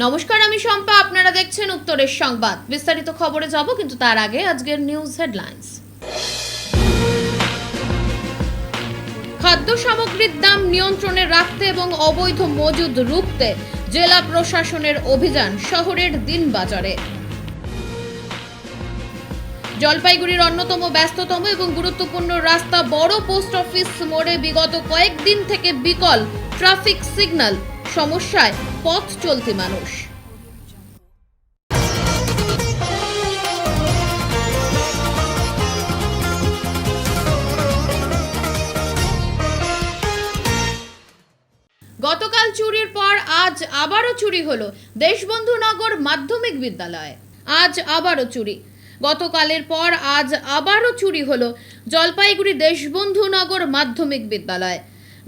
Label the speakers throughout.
Speaker 1: নমস্কার, আমি শম্পা। আপনারা দেখছেন উত্তরের সংবাদ। বিস্তারিত খবরে যাব, কিন্তু তার আগে আজকের নিউজ হেডলাইন্স। খাদ্য সামগ্রীর দাম নিয়ন্ত্রণে রাখতে এবং অবৈধ মজুদ রুখতে জেলা প্রশাসনের অভিযান শহরের দিনবাজারে। জলপাইগুড়ির অন্যতম ব্যস্ততম এবং গুরুত্বপূর্ণ রাস্তা বড় পোস্ট অফিস মোড়ে বিগত কয়েকদিন থেকে বিকল ট্রাফিক সিগন্যাল, সমস্যায় পথ চলতি মানুষ। গতকাল চুরির পর আজ আবারও চুরি হলো দেশবন্ধু নগর মাধ্যমিক বিদ্যালয়। আজ আবারও চুরি। গতকালের পর আজ আবারও চুরি হলো জলপাইগুড়ি দেশবন্ধু নগর মাধ্যমিক বিদ্যালয়।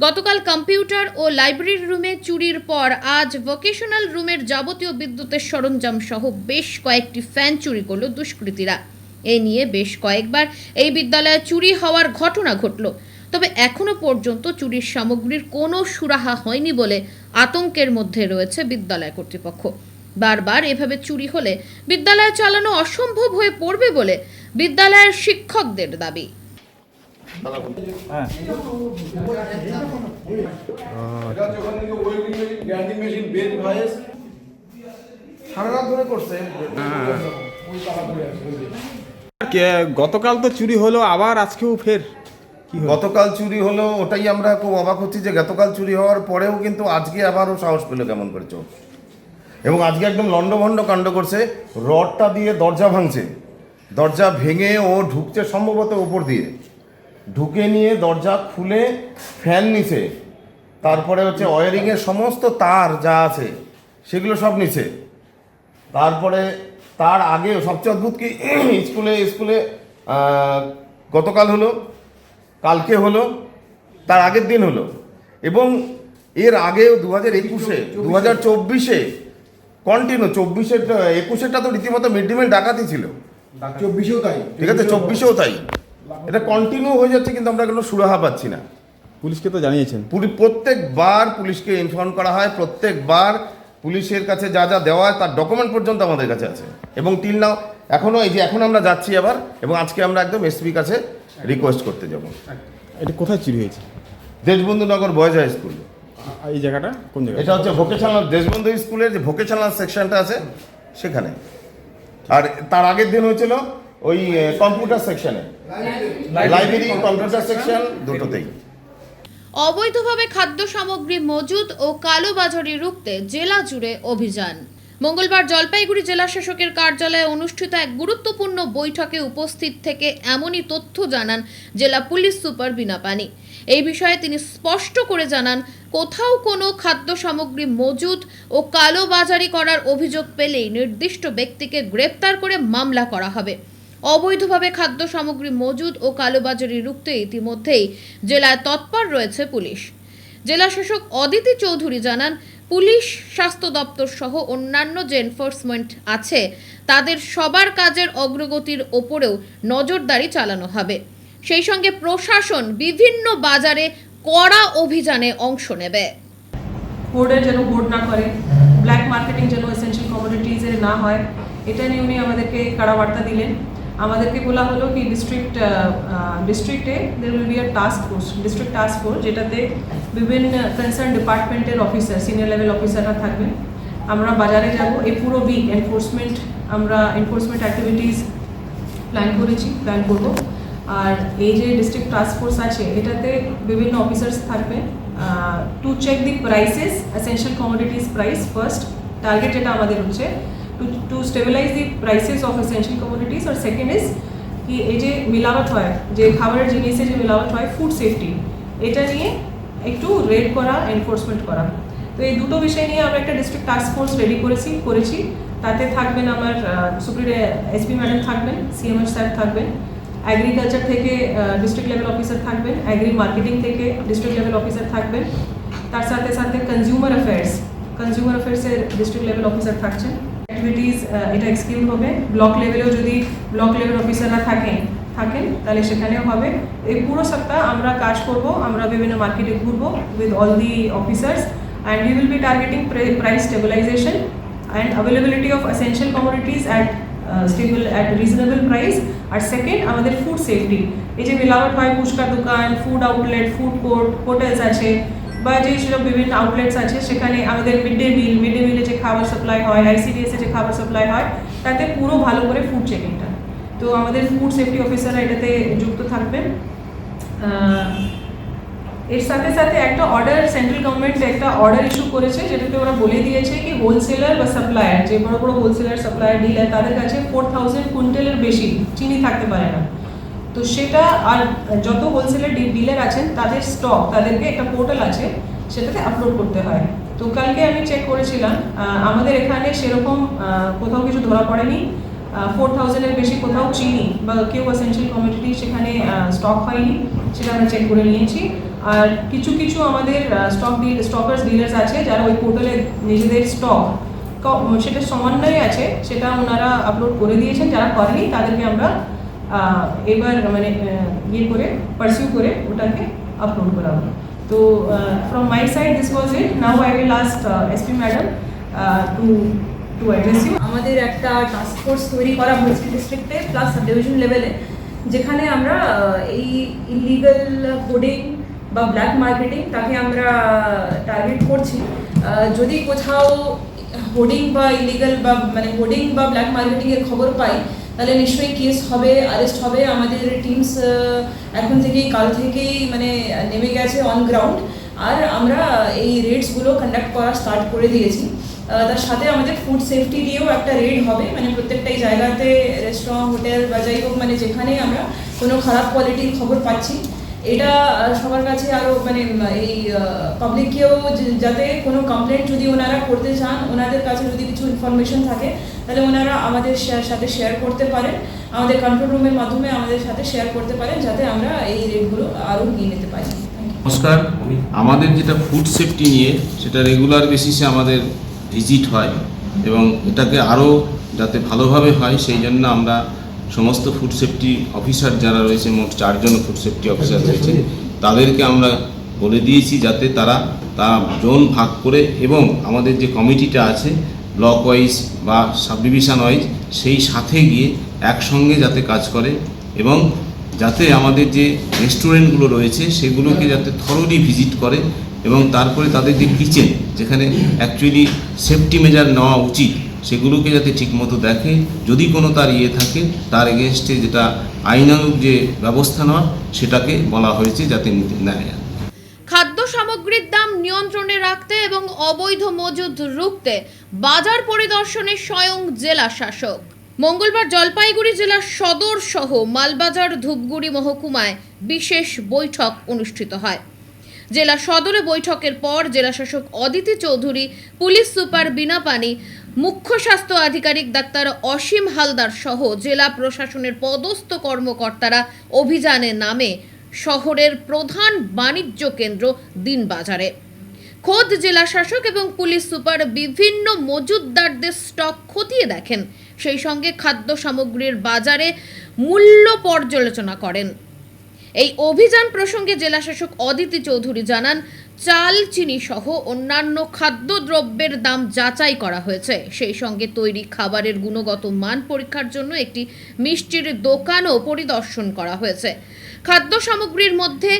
Speaker 1: গতকাল কম্পিউটার ও লাইব্রেরি রুমে চুরির পর আজ ভোকেশনাল রুমের যাবতীয় বিদ্যুতের সরঞ্জাম সহ বেশ কয়েকটি ফ্যান চুরি করল দুষ্কৃতীরা। এ নিয়ে বেশ কয়েকবার এই বিদ্যালয়ে চুরি হওয়ার ঘটনা ঘটল, তবে এখনো পর্যন্ত চুরির সামগ্রীর কোনো সুরাহা হয়নি বলে আতঙ্কের মধ্যে রয়েছে বিদ্যালয় কর্তৃপক্ষ। বারবার এভাবে চুরি হলে বিদ্যালয় চালানো অসম্ভব হয়ে পড়বে বলে বিদ্যালয়ের শিক্ষকদের দাবি।
Speaker 2: গতকাল তো চুরি হলো, আবার আজকেও ফের
Speaker 3: গতকাল চুরি হলো, ওটাই আমরা খুব অবাক হচ্ছি যে গতকাল চুরি হওয়ার পরেও কিন্তু আজকে আবারও সাহস পেল কেমন করে চোর। এবং আজকে একদম লণ্ডভণ্ড কাণ্ড করছে, রডটা দিয়ে দরজা ভাঙছে, দরজা ভেঙে ও ঢুকছে সম্ভবত ওপর দিয়ে, ঢুকে নিয়ে দরজা খুলে ফ্যান নিছে, তারপরে হচ্ছে ওয়ারিংয়ের সমস্ত তার যা আছে সেগুলো সব নিছে। তারপরে তার আগে সবচেয়ে অদ্ভুত কি, স্কুলে গতকাল হলো, কালকে হলো, তার আগের দিন হলো, এবং এর আগেও 2021-এ 2024-এ কন্টিনিউ, 21-টা তো রীতিমতো মিড ডে মিল ডাকাতি ছিল,
Speaker 4: 24-এও তাই,
Speaker 3: ঠিক আছে, 24-এও তাই। এটা কন্টিনিউ হয়ে যাচ্ছে, কিন্তু আমরা কোনো সুরাহা পাচ্ছি না।
Speaker 2: পুলিশকে তো জানিয়েছেন?
Speaker 3: প্রত্যেকবার পুলিশকে ইনফর্ম করা হয়, প্রত্যেকবার পুলিশের কাছে যা যা দেওয়া হয় তার ডকুমেন্ট পর্যন্ত আমাদের কাছে আছে, এবং টিল নাও এখনও এই যে এখন আমরা যাচ্ছি আবার, এবং আজকে আমরা একদম এসপির কাছে রিকোয়েস্ট করতে যাব।
Speaker 2: এটা কোথায় চুরি হয়েছে?
Speaker 3: দেশবন্ধু নগর বয়েজ হাই স্কুল।
Speaker 2: এই জায়গাটা কোন জায়গা?
Speaker 3: এটা হচ্ছে ভোকেশনাল, দেশবন্ধু স্কুলের যে ভোকেশনাল সেকশনটা আছে সেখানে। আর তার আগের দিন হয়েছিল ওই কম্পিউটার সেকশনে, লাইব্রেরি কম্পিউটার সেকশন দুটোতেই।
Speaker 1: অবৈধভাবে খাদ্য সামগ্রী মজুদ ও কালোবাজারি রুখতে জেলা জুড়ে অভিযান। মঙ্গলবার জলপাইগুড়ি জেলা শাসকের কার্যালয়ে অনুষ্ঠিত এক গুরুত্বপূর্ণ বৈঠকে উপস্থিত থেকে এমনই তথ্য জানান জেলা পুলিশ সুপার বীণা পানি। এই বিষয়ে তিনি স্পষ্ট করে জানান, কোথাও কোনো খাদ্য সামগ্রী মজুদ ও কালোবাজারি করার অভিযোগ পেলেই নির্দিষ্ট ব্যক্তিকে গ্রেপ্তার করে মামলা করা হবে। অবৈধভাবে খাদ্য সামগ্রী মজুদ ও কালোবাজারি রুখতে ইতিমধ্যেই জেলায় তৎপর রয়েছে পুলিশ। জেলা শাসক অদিতি চৌধুরী জানান, পুলিশ, স্বাস্থ্য দপ্তর সহ অন্যান্য যে এনফোর্সমেন্ট আছে তাদের সবার কাজের অগ্রগতির ওপরেও নজরদারি চালানো হবে। সেই সঙ্গে প্রশাসন বিভিন্ন বাজারে কড়া অভিযানে অংশ নেবে।
Speaker 5: হোর্ডের যেন হোর্ড না করে, ব্ল্যাক মার্কেটিং যেন এসেনশিয়াল কমোডিটিজের না হয়, এটা নিয়ে উনি আমাদেরকে কড়া বার্তা দিলেন। আমাদেরকে বলা হলো কি ডিস্ট্রিক্টে there will be a task force, district task force, যেটাতে বিভিন্ন কনসার্ন ডিপার্টমেন্টের অফিসার, সিনিয়র লেভেল অফিসাররা থাকবেন। আমরা বাজারে যাব, এই পুরো উইক আমরা এনফোর্সমেন্ট অ্যাক্টিভিটিস প্ল্যান করব। আর এই যে ডিস্ট্রিক্ট টাস্ক ফোর্স আছে, এটাতে বিভিন্ন অফিসার্স থাকবেন to check the prices, essential commodities price first, target যেটা আমাদের হচ্ছে to stabilize the prices of essential commodities, और सेकेंड इज कि এই যে মিলাওয়াট হয়, যে খাবারের জিনিসে যে মিলাওয়াট হয়, ফুড সেফটি, এটা নিয়ে একটু রেড করা, এনফোর্সমেন্ট করা। তো এই দুটো বিষয় নিয়ে আমরা একটা ডিস্ট্রিক্ট টাস্ক ফোর্স রেডি করেছি। তাতে থাকবেন আমার এসপি ম্যাডাম থাকবেন, সিএমএস স্যার থাকবেন, এগ্রিকালচার থেকে ডিস্ট্রিক্ট লেভেল অফিসার থাকবেন, এগ্রি মার্কেটিং থেকে ডিস্ট্রিক্ট লেভেল অফিসার থাকবেন, তার সাথে সাথে কনজিউমার অ্যাফেয়ার্সের ডিস্ট্রিক্ট লেভেল অফিসার থাকছেন। অ্যাক্টিভিটিস এটা এক্সিকিউট হবে। ব্লক লেভেলেও যদি ব্লক লেভেল অফিসাররা থাকেন তাহলে সেখানেও হবে। এই পুরো সপ্তাহ আমরা কাজ করব, আমরা বিভিন্ন মার্কেটে ঘুরবো with all the officers, and we will be targeting price stabilisation and availability of essential commodities at stable at reasonable price. আর সেকেন্ড আমাদের ফুড সেফটি, এই যে মিলাওয়াট হয় ফুচকার দোকান, food outlet, food court, hotels আছে বা যে সেসব বিভিন্ন আউটলেটস আছে সেখানে আমাদের মিড ডে মিলে যে খাবার সাপ্লাই হয়, ICDS এ যে খাবার সাপ্লাই হয় তাতে পুরো ভালো করে ফুড চেকিংটা। তো আমাদের ফুড সেফটি অফিসাররা এটাতে যুক্ত থাকবেন। এর সাথে সাথে একটা অর্ডার সেন্ট্রাল গভর্নমেন্ট একটা অর্ডার ইস্যু করেছে যেটাতে ওরা বলে দিয়েছে কি হোলসেলার বা সাপ্লায়ার, যে বড় বড় হোলসেলার সাপ্লায়ার ডিলার তাদের কাছে 4000 কুইন্টালের বেশি চিনি থাকতে পারে না। তো সেটা আর যত হোলসেলার ডিলার আছেন তাদের স্টক তাদেরকে একটা পোর্টাল আছে সেটাতে আপলোড করতে হয়। তো কালকে আমি চেক করেছিলাম আমাদের এখানে সেরকম কোথাও কিছু ধরা পড়েনি। 4000-এর বেশি কোথাও চিনি বা কেউ এসেনশিয়াল কমোডিটি সেখানে স্টক হয়নি, সেটা আমরা চেক করে নিয়েছি। আর কিছু কিছু আমাদের স্টকার্স ডিলার্স আছে যারা ওই পোর্টালে নিজেদের স্টক সেটা সমন্বয়ে আছে সেটা ওনারা আপলোড করে দিয়েছেন, যারা করেনি তাদেরকে আমরা এবার মানে ইয়ে করে পারসিউ করে ওটাকে আপলোড করাবো। তো from my side this was it. Now I will ask SP madam to address you.
Speaker 4: আমাদের একটা টাস্ক ফোর্স তৈরি করা হয়েছে ডিস্ট্রিক্টে প্লাস সাব ডিভিশন লেভেলে, যেখানে আমরা এই ইলিগাল হোর্ডিং বা ব্ল্যাক মার্কেটিং তাকে আমরা টার্গেট করছি। যদি কোথাও হোর্ডিং বা ইলিগাল বা মানে হোর্ডিং বা ব্ল্যাক মার্কেটিংয়ের খবর পাই তাহলে নিশ্চয়ই কেস হবে, অ্যারেস্ট হবে। আমাদের টিমস এখন থেকেই কাল থেকেই মানে নেমে গেছে অন গ্রাউন্ড, আর আমরা এই রেডসগুলো কন্ডাক্ট করা স্টার্ট করে দিয়েছি। তার সাথে আমাদের ফুড সেফটি দিয়েও একটা রেড হবে, মানে প্রত্যেকটাই জায়গাতে রেস্টুরেন্ট, হোটেল বা যাই হোক মানে যেখানে আমরা কোনো খারাপ কোয়ালিটির খবর পাচ্ছি এটা সবার কাছে আরও মানে এই পাবলিককেও যাতে কোনো কমপ্লেন্ট যদি ওনারা করতে চান, ওনাদের কাছে যদি কিছু ইনফরমেশন থাকে তাহলে ওনারা আমাদের সাথে শেয়ার করতে পারেন, আমাদের কন্ট্রোল রুমের মাধ্যমে আমাদের সাথে শেয়ার করতে পারেন, যাতে আমরা এই রেটগুলো আরও নিয়ে নিতে পারি।
Speaker 6: নমস্কার, আমাদের যেটা ফুড সেফটি নিয়ে সেটা রেগুলার বেসিসে আমাদের ভিজিট হয় এবং এটাকে আরও যাতে ভালোভাবে হয় সেই জন্য আমরা সমস্ত ফুড সেফটি অফিসার যারা রয়েছে, মোট 4 জন ফুড সেফটি অফিসার রয়েছে, তাদেরকে আমরা বলে দিয়েছি যাতে তারা জোন ভাগ করে এবং আমাদের যে কমিটিটা আছে ব্লক ওয়াইজ বা সাব ডিভিশন ওয়াইজ সেই সাথে গিয়ে একসঙ্গে যাতে কাজ করে এবং যাতে আমাদের যে রেস্টুরেন্টগুলো রয়েছে সেগুলোকে যাতে থরোলি ভিজিট করে এবং তারপরে তাদের যে কিচেন যেখানে অ্যাকচুয়ালি সেফটি মেজার নেওয়া উচিত সেগুলোকে যাতে ঠিকমতো দেখে, যদি কোনো তার ইয়ে থাকে তার এগেনস্টে যেটা আইনানুগ যে ব্যবস্থা নেওয়া সেটাকে বলা হয়েছে যাতে নিতে নেয়।
Speaker 1: খাদ্য সামগ্রীর দাম নিয়ন্ত্রণে রাখতে এবং অবৈধ মজুদ রুখতে বাজার পরিদর্শনে স্বয়ং জেলা শাসক। মঙ্গলবার জলপাইগুড়ি জেলার সদর সহ মালবাজার, ধূপগুড়ি মহকুমায় বিশেষ বৈঠক অনুষ্ঠিত হয়। জেলা সদরে বৈঠকের পর জেলাশাসক অদিতি চৌধুরী, পুলিশ সুপার বিনা পানি, মুখ্য স্বাস্থ্য আধিকারিক ডাক্তার অসীম হালদার সহ জেলা প্রশাসনের পদস্থ কর্মকর্তারা অভিযানে নামে শহরের প্রধান বাণিজ্য কেন্দ্র দিনবাজারে। খোদ জেলা শাসক এবং পুলিশ সুপার বিভিন্ন মজুতদারদের স্টক খতিয়ে দেখেন, সেই সঙ্গে খাদ্য সামগ্রীর বাজারে মূল্য পর্যালোচনা করেন। এই অভিযান প্রসঙ্গে জেলাশাসক অদিতি চৌধুরী জানান, চাল, চিনি সহ অন্যান্য খাদ্যদ্রব্যের দাম যাচাই করা হয়েছে। সেই সঙ্গে তৈরি খাবারের গুণগত মান পরীক্ষার জন্য একটি মিষ্টির দোকানও পরিদর্শন করা হয়েছে। খাদ্য সামগ্রীর মধ্যে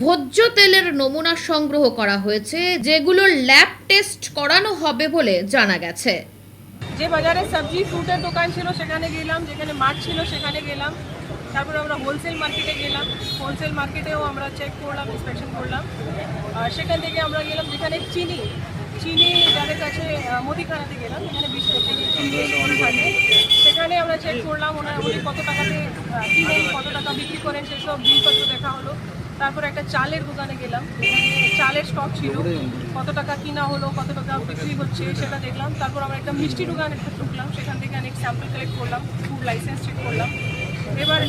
Speaker 1: ভোজ্য তেলের নমুনা সংগ্রহ করা হয়েছে, যেগুলোর ল্যাব টেস্ট করানো হবে বলে জানা গেছে।
Speaker 5: যে বাজারে সবজি ফ্রুটের দোকান ছিল সেখানে গেলাম, যেখানে মাঠ ছিল সেখানে গেলাম, তারপরে আমরা হোলসেল মার্কেটে গেলাম, হোলসেল মার্কেটেও আমরা চেক করলাম, ইন্সপেকশন করলাম। আর সেখান থেকে আমরা গেলাম যেখানে চিনি যাদের কাছে মুদিখানাতে গেলাম, যেখানে 20 থেকে 30 থাকে, সেখানে আমরা চেক করলাম উনি কত টাকাতে কিনে কত টাকা বিক্রি করেন সেসব বিলপত্র দেখা হলো। তারপর একটা চালের দোকানে গেলাম, চালের স্টক ছিল, কত টাকা কিনা হলো, কত টাকা বিক্রি হচ্ছে সেটা দেখলাম। তারপর আমরা একটা মিষ্টি দোকানে ঢুকলাম, সেখান থেকে অনেক স্যাম্পল কালেক্ট করলাম, ফুড লাইসেন্স চেক করলাম। এবার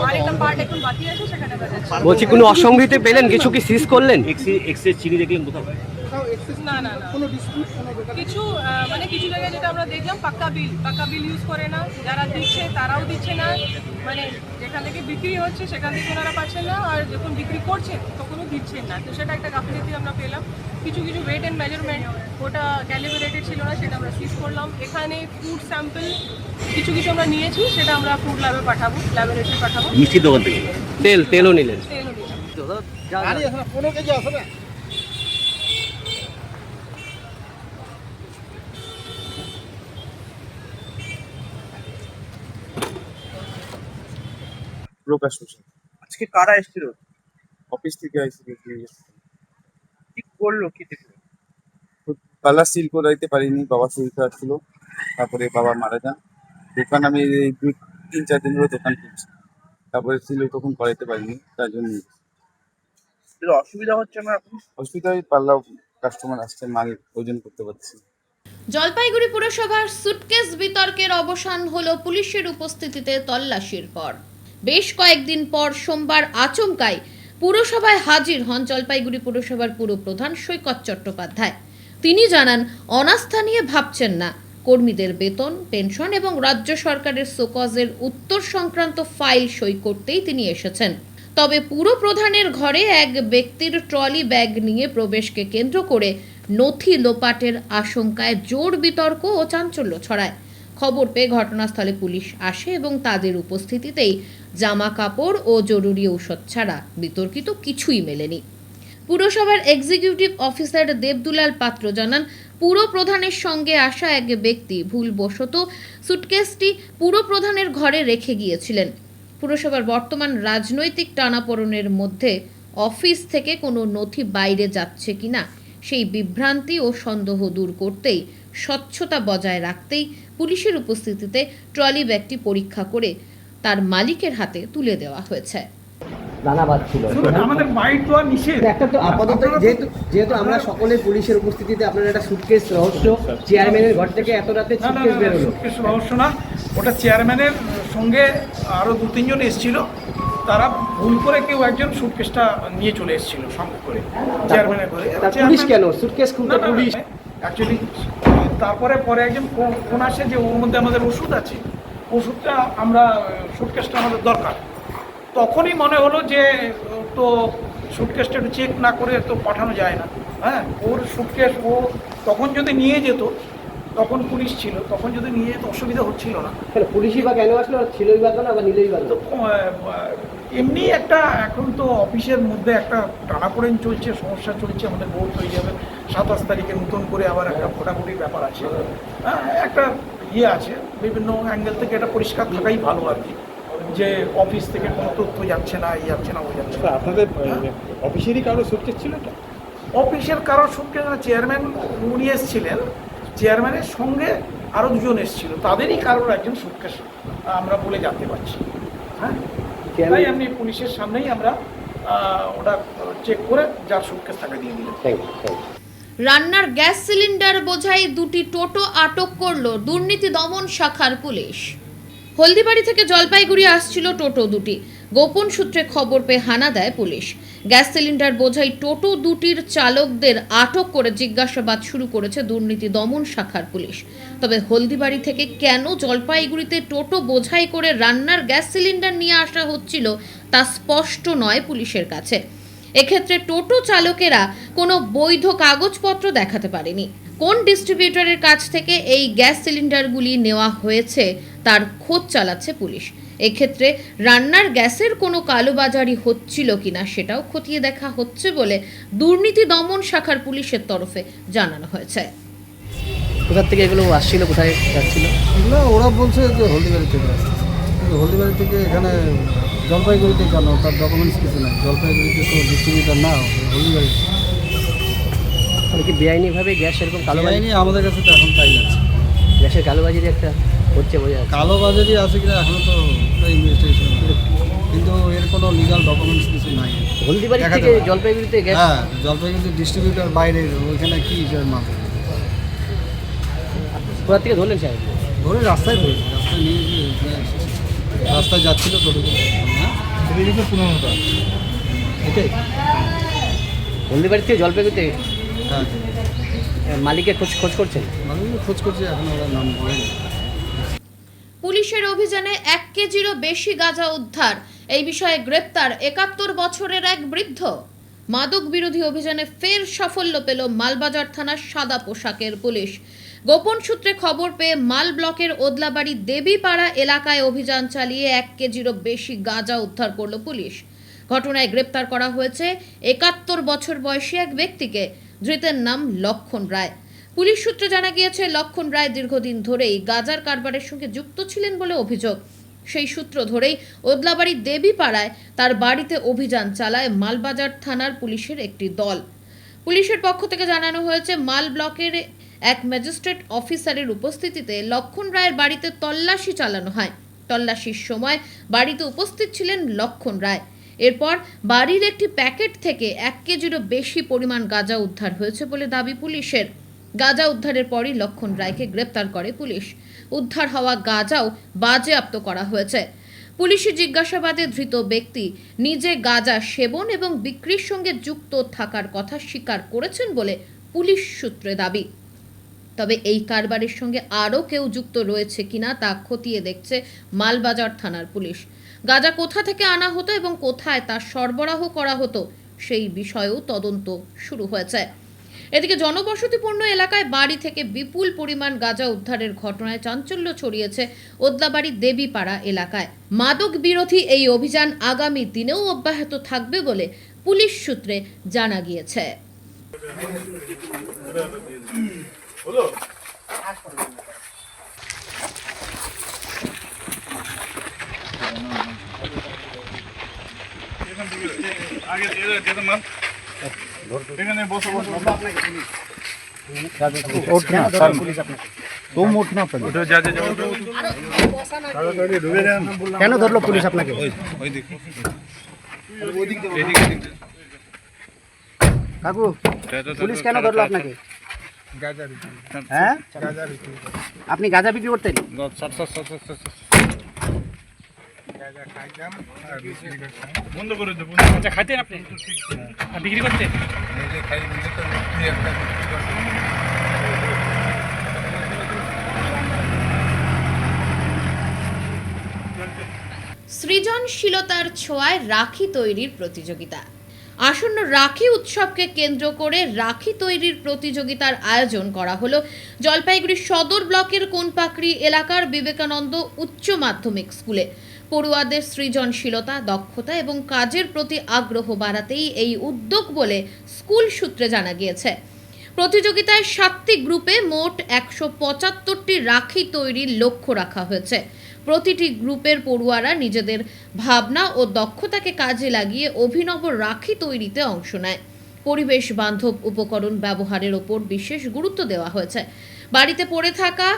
Speaker 5: আরেকটা পার্ট এখন বাকি আছে, সেখানে
Speaker 7: বলছি কোনো অসংগতি পেলেন, কিছু কি সিজ করলেন?
Speaker 8: এক্সেস চিনি দেখলেন কোথাও?
Speaker 5: না কিছু মানে কিছু জায়গায় যেটা আমরা দেখলাম পাক্কা বিল ইউজ করে না, যারা দিচ্ছে তারাও দিচ্ছে না, মানে যেখান থেকে বিক্রি হচ্ছে সেখান থেকে ওনারা পাচ্ছেন না, আর যখন বিক্রি করছে তখনও দিচ্ছেন না, তো সেটা একটা গাফিলতি আমরা পেলাম। কিছু কিছু ওয়েট অ্যান্ড মেজারমেন্ট ওটা ক্যালিব্রেটেড ছিল না, সেটা আমরা সিজ করলাম। এখানে ফুড স্যাম্পল কিছু কিছু আমরা নিয়েছি, সেটা আমরা ফুড ল্যাবে পাঠাবো, ল্যাবরেটরি পাঠাবো।
Speaker 7: মিষ্টির দোকান থেকে তেলও নিলেন।
Speaker 5: তেলও দিলাম।
Speaker 8: প্রকাশ হোসেন।
Speaker 9: আজকে কারা এসেছিল?
Speaker 8: অফিস থেকে আইসি
Speaker 9: কি করলো, কি দেখলো?
Speaker 8: কালার সিল করাইতে পারিনি, বাবার শরীর খারাপ ছিল, তারপরে বাবা মারা যান। দোকান আমি এই 2-3-4 দিন ধরে দোকান খুলছি, তারপরে সিল তখন করাইতে পারিনি, তার জন্য
Speaker 9: এগুলো অসুবিধা হচ্ছে না এখন?
Speaker 8: অসুবিধায় পারলাম, কাস্টমার আসছে, মাল ওজন করতে পারছি।
Speaker 1: জলপাইগুড়ি পুরসভার সুটকেস বিতর্কের অবসান হলো পুলিশের উপস্থিতিতে তল্লাশির পর। বেশ কয়েকদিন পর সোমবার আচমকাই পুরসভায় হাজির হন জলপাইগুড়ি পুরসভার পুরপ্রধান সৈকত চট্টোপাধ্যায়। তিনি জানান, অনাস্থা নিয়ে ভাবছেন না, কর্মীদের বেতন, পেনশন এবং রাজ্য সরকারের শোকজের উত্তর সংক্রান্ত ফাইল সই করতেই তিনি এসেছেন। তবে পুরপ্রধানের ঘরে এক ব্যক্তির ট্রলি ব্যাগ নিয়ে প্রবেশকে কেন্দ্র করে নথি লোপাটের আশঙ্কায় জোর বিতর্ক ও চাঞ্চল্য ছড়ায়। খবর পেয়ে ঘটনাস্থলে পুলিশ আসে এবং তাদের উপস্থিতিতেই জামা কাপড় ও জরুরি ঔষধ ছাড়া বিতর্কিত কিছুই মেলেনি। পুরসভার এক্সিকিউটিভ অফিসার দেবদুলাল পাত্র জানান, পুরপ্রধানের সঙ্গে আসা এক ব্যক্তি ভুলবশত সুটকেসটি পুরপ্রধানের ঘরে রেখে গিয়েছিলেন। পুরসভার বর্তমান রাজনৈতিক টানাপোড়েনের মধ্যে অফিস থেকে কোনো নথি বাইরে যাচ্ছে কিনা সেই বিভ্রান্তি ও সন্দেহ দূর করতেই, স্বচ্ছতা বজায় রাখতেই পুলিশের উপস্থিতিতে ট্রলি ব্যাগটি পরীক্ষা করে তার মালিকের হাতে তুলে দেওয়া হয়েছে।
Speaker 7: দানাবাদ ছিল
Speaker 10: আমাদের বাইট তো নিষেধ
Speaker 7: একটা, তো আপাতত যেহেতু আমরা সকলে পুলিশের উপস্থিতিতে আপনার একটা সুটকেস রহস্য, চেয়ারম্যানের ঘর থেকে এত রাতে সুটকেস বেরোলো।
Speaker 10: সুটকেস রহস্য না, ওটা চেয়ারম্যানের সঙ্গে আরো 2-3 জন এসেছিল, তারা ভুল করে কেউ একজন সুটকেসটা নিয়ে চলে এসেছিল সঙ্গে করে চেয়ারম্যানের ঘরে।
Speaker 7: পুলিশ কেন সুটকেস খুলতে? পুলিশ
Speaker 10: অ্যাকচুয়ালি তারপরে একজন ফোন আসে যে ওর মধ্যে আমাদের ওষুধ আছে, ওষুধটা আমরা সুটকেসটা আমাদের দরকার। তখনই মনে হলো যে তো সুটকেসটা একটু চেক না করে তো পাঠানো যায় না। হ্যাঁ, ওর সুটকেস ও তখন যদি নিয়ে যেত, তখন পুলিশ ছিল, তখন যদি নিয়ে যেত অসুবিধা হচ্ছিল না।
Speaker 7: পুলিশই বা কেন আসলো? ছিলই বা কেন, আবার নিলেই বা?
Speaker 10: তো এমনি একটা এখন তো অফিসের মধ্যে একটা টানাপোড়েন চলছে, সমস্যা চলছে। আমাদের ভোট হয়ে যাবে 27 তারিখে, নতুন করে আবার একটা ভোটাভুটির ব্যাপার আছে। হ্যাঁ, একটা আছে, বিভিন্ন অ্যাঙ্গেল থেকে এটা পরিষ্কার থাকাই ভালো আর কি, যে অফিস থেকে কোনো তথ্য যাচ্ছে না, যাচ্ছে না, যাচ্ছে না।
Speaker 2: আপনাদের অফিসেরই কারো সুটকেস ছিল এটা?
Speaker 10: অফিসের কারোর সুটকেস না, চেয়ারম্যান উনি এসেছিলেন, চেয়ারম্যানের সঙ্গে আরও 2 জন এসেছিল, তাদেরই কারোর একজন সুটকেস আমরা বলে জানতে পারছি। হ্যাঁ, তাই আমি পুলিশের সামনেই আমরা ওটা চেক করে যার সুটকেস টাকা দিয়ে দিলাম।
Speaker 1: রান্নার গ্যাস সিলিন্ডার বোঝাই 2টি টোটো আটক করল দুর্নীতি দমন শাখার পুলিশ। হলদিবাড়ি থেকে জলপাইগুড়ি আসছিল টোটো দুটি। গোপন সূত্রে খবর পেয়ে হানা দেয় পুলিশ। গ্যাস সিলিন্ডার বোঝাই টোটো দুটির চালকদের আটক করে জিজ্ঞাসাবাদ শুরু করেছে দুর্নীতি দমন শাখার পুলিশ। তবে হলদিবাড়ি থেকে কেন জলপাইগুড়িতে টোটো বোঝাই করে রান্নার গ্যাস সিলিন্ডার নিয়ে আসা হচ্ছিল তা স্পষ্ট নয় পুলিশের কাছে। এক্ষেত্রে টোটো চালকেরা কোনো বৈধ কাগজপত্র দেখাতে পারেনি। কোন ডিস্ট্রিবিউটরের কাছ থেকে এই গ্যাস সিলিন্ডারগুলি নেওয়া হয়েছে তার খোঁজ চালাচ্ছে পুলিশ। এক্ষেত্রে রান্নার গ্যাসের কোনো কালোবাজারি হচ্ছিল কিনা সেটাও খতিয়ে দেখা হচ্ছে বলে দুর্নীতি দমন শাখার পুলিশের তরফে জানানো হয়েছে।
Speaker 7: কোথা থেকে এগুলো আসছিল, কোথায় যাচ্ছিল?
Speaker 11: এগুলো ওরা বলছে যে হলদিবাড়ি থেকে আসছে, কিন্তু হলদিবাড়ি থেকে এখানে জলপাইগুড়িতে কেন, তার ডকুমেন্টস কিছু নাই। জলপাইগুড়িতে তো ডিস্ট্রিবিউটার না, হলদিবাড়ি।
Speaker 7: মানে কি বেআইনিভাবে গ্যাস এরকম কালোবাজারি?
Speaker 11: আমাদের কাছে তো এখন তাই আছে,
Speaker 7: গ্যাসের কালোবাজারি একটা হচ্ছে বোঝা যাচ্ছে।
Speaker 11: কালোবাজারি আছে কিনা এখনো তো ইনভেস্টিগেশন, কিন্তু এর কোনো লিগাল ডকুমেন্টস কিছু নাই।
Speaker 7: হলদিবাড়ি থেকে জলপাইগুড়িতে গ্যাস?
Speaker 11: হ্যাঁ, জলপাইগুড়িতে ডিস্ট্রিবিউটার বাইরে, ওইখানে কি হিসেবে মাল
Speaker 7: কোথা থেকে ধরলেন সাহেব?
Speaker 11: ধরে রাস্তায় পড়েছে, রাস্তায় নিয়ে গিয়ে রাস্তায় যাচ্ছিল টোটো। হ্যাঁ, পুরোনোটা এটাই।
Speaker 7: হলদিবাড়ি থেকে জলপাইগুড়িতে?
Speaker 11: হ্যাঁ,
Speaker 7: মালিকের খোঁজ করছেন?
Speaker 11: মালিকের খোঁজ করছে, এখন ওরা নাম বলেনি।
Speaker 1: পুলিশের অভিযানে 1 কেজিরও বেশি গাঁজা উদ্ধার। এই বিষয়ে গ্রেপ্তার 71 বছরের এক বৃদ্ধ। মাদক বিরোধী অভিযানে ফের সাফল্য পেল মালবাজার থানার সাদা পোশাকের পুলিশ। গোপন সূত্রে খবর পেয়ে মাল ব্লকের ওদলাবাড়ি দেবীপাড়া এলাকায় অভিযান চালিয়ে 1 কেজিরও বেশি গাঁজা উদ্ধার করল পুলিশ। ঘটনায় গ্রেপ্তার করা হয়েছে 71 বছর বয়সী এক ব্যক্তিকে। ধৃতের নাম লক্ষণ রায়। পুলিশ সূত্রে জানা গিয়েছে, লক্ষণ রায় দীর্ঘদিন ধরেই গাঁজার কারবারের সঙ্গে যুক্ত ছিলেন বলে অভিযোগ। সেই সূত্র ধরেই ওদলাবাড়ি দেবীপাড়ায় তার বাড়িতে অভিযান চালায় মালবাজার থানার পুলিশের একটি দল। পুলিশের পক্ষ থেকে জানানো হয়েছে, মাল ব্লকের এক ম্যাজিস্ট্রেট অফিসারের উপস্থিতিতে লক্ষণ রায়ের বাড়িতে তল্লাশি চালানো হয়। তল্লাশির সময় বাড়িতে উপস্থিত ছিলেন লক্ষণ রায়। এরপর বাড়ির একটি প্যাকেট থেকে 1 কেজিরও বেশি পরিমাণ গাঁজা উদ্ধার হয়েছে বলে দাবি পুলিশের। গাঁজা উদ্ধারের পরই লক্ষণ রায়কে গ্রেপ্তার করে পুলিশ। উদ্ধার হওয়া গাঁজাও বাজেয়াপ্ত করা হয়েছে। পুলিশি জিজ্ঞাসাবাদে ধৃত ব্যক্তি নিজে গাঁজা সেবন এবং বিক্রির সঙ্গে যুক্ত থাকার কথা স্বীকার করেছেন বলে পুলিশ সূত্রে দাবি। তবে এই কারবারের সঙ্গে আরও কেউ যুক্ত রয়েছে কিনা তা খতিয়ে দেখছে মালবাজার থানার পুলিশ। গাঁজা কোথা থেকে আনা হতো এবং কোথায় তা সরবরাহ করা হতো সেই বিষয়েও তদন্ত শুরু হয়েছে। এদিকে জনবসতিপূর্ণ এলাকায় বাড়ি থেকে বিপুল পরিমাণ গাঁজা উদ্ধারের ঘটনায় চাঞ্চল্য ছড়িয়েছে ওদলাবাড়ি দেবীপাড়া এলাকায়। মাদক বিরোধী এই অভিযান আগামী দিনেও অব্যাহত থাকবে বলে পুলিশ সূত্রে জানা গিয়েছে।
Speaker 7: কেন ধরলো পুলিশ আপনাকে? কাকু, পুলিশ কেন ধরলো আপনাকে? হ্যাঁ, আপনি গাঁজা বিক্রি করতেন?
Speaker 2: বন্ধ করে দেবো। আচ্ছা, খাইতেন আপনি বিক্রি করতেন?
Speaker 1: সৃজনশীলতার ছোঁয়ায় রাখি তৈরির প্রতিযোগিতা। আসন্ন রাখি উৎসবকে কেন্দ্র করে রাখি তৈরির প্রতিযোগিতার আয়োজন করা হলো জলপাইগুড়ি সদর ব্লকের কোনপাকড়ি এলাকার বিবেকানন্দ উচ্চ মাধ্যমিক স্কুলে। পড়ুয়াদের সৃজনশীলতা, দক্ষতা এবং কাজের প্রতি আগ্রহ বাড়াতেই এই উদ্যোগ বলে স্কুল সূত্রে জানা গিয়েছে। প্রতিযোগিতায় 7টি গ্রুপে মোট 175টি রাখি তৈরির লক্ষ্য রাখা হয়েছে। প্রতিটি গ্রুপের পড়ুয়ারা নিজেদের ভাবনা ও দক্ষতাকে কাজে লাগিয়ে অভিনব রাখি তৈরিতে অংশ নেয়। পরিবেশ বান্ধব উপকরণ ব্যবহারের ওপর বিশেষ গুরুত্ব দেওয়া হয়েছে। বাড়িতে পড়ে থাকা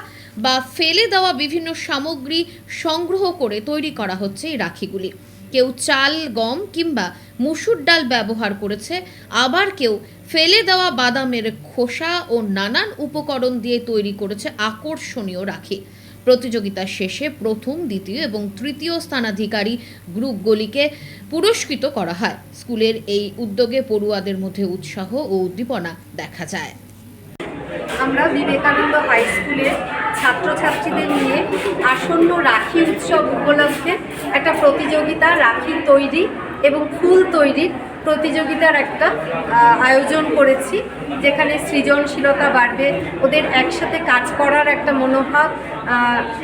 Speaker 1: বা ফেলে দেওয়া বিভিন্ন সামগ্রী সংগ্রহ করে তৈরি করা হচ্ছে এই রাখিগুলি। কেউ চাল, গম কিংবা মুসুর ডাল ব্যবহার করেছে, আবার কেউ ফেলে দেওয়া বাদামের খোসা ও নানান উপকরণ দিয়ে তৈরি করেছে আকর্ষণীয় রাখি। প্রতিযোগিতার শেষে প্রথম, দ্বিতীয় এবং তৃতীয় স্থানাধিকারী গ্রুপগুলিকে পুরস্কৃত করা হয়। স্কুলের এই উদ্যোগে পড়ুয়াদের মধ্যে উৎসাহ ও উদ্দীপনা দেখা যায়।
Speaker 12: আমরা বিবেকানন্দ হাই স্কুলের ছাত্রছাত্রীদের নিয়ে আসন্ন রাখি উৎসব উপলক্ষে একটা প্রতিযোগিতা, রাখি তৈরি এবং ফুল তৈরির প্রতিযোগিতার একটা আয়োজন করেছি, যেখানে সৃজনশীলতা বাড়বে, ওদের একসাথে কাজ করার একটা মনোভাব,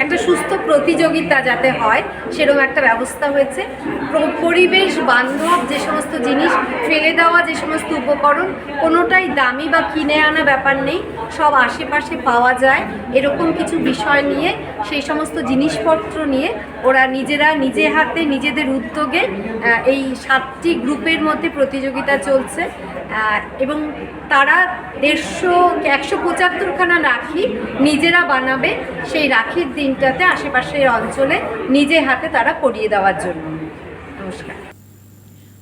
Speaker 12: একটা সুস্থ প্রতিযোগিতা যাতে হয় সেরকম একটা ব্যবস্থা হয়েছে। পরিবেশ বান্ধব যে সমস্ত জিনিস, ফেলে দেওয়া যে সমস্ত উপকরণ, কোনোটাই দামি বা কিনে আনা ব্যাপার নেই, সব আশেপাশে পাওয়া যায়, এরকম কিছু বিষয় নিয়ে, সেই সমস্ত জিনিসপত্র নিয়ে ওরা নিজেরা নিজে হাতে নিজেদের উদ্যোগে এই 7টি গ্রুপের মধ্যে প্রতিযোগিতা চলছে এবং তারা 175খানা রাখি নিজেরা বানাবে সেই রাখির দিনটাতে আশেপাশের অঞ্চলে নিজে হাতে তারা পরিয়ে দেওয়ার জন্য। নমস্কার।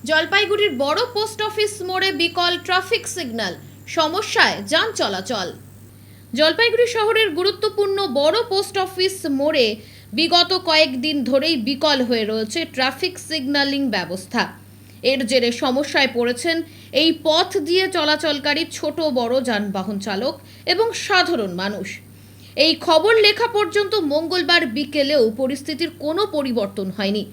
Speaker 1: জলপাইগুড়ির বড় পোস্ট অফিস মোড়ে বিকল ট্রাফিক সিগন্যাল, সমস্যায় যান চলাচল। জলপাইগুড়ি শহরের গুরুত্বপূর্ণ বড় পোস্ট অফিস মোড়ে বিগত কয়েকদিন ধরেই বিকল হয়ে রয়েছে ট্রাফিক সিগন্যালিং ব্যবস্থা। এর জেরে সমস্যায় পড়েছেন এই পথ দিয়ে চলাচলকারী ছোট বড় যানবাহন চালক এবং সাধারণ মানুষ। এই খবর লেখা পর্যন্ত মঙ্গলবার বিকেলেও পরিস্থিতির কোনো পরিবর্তন হয়নি।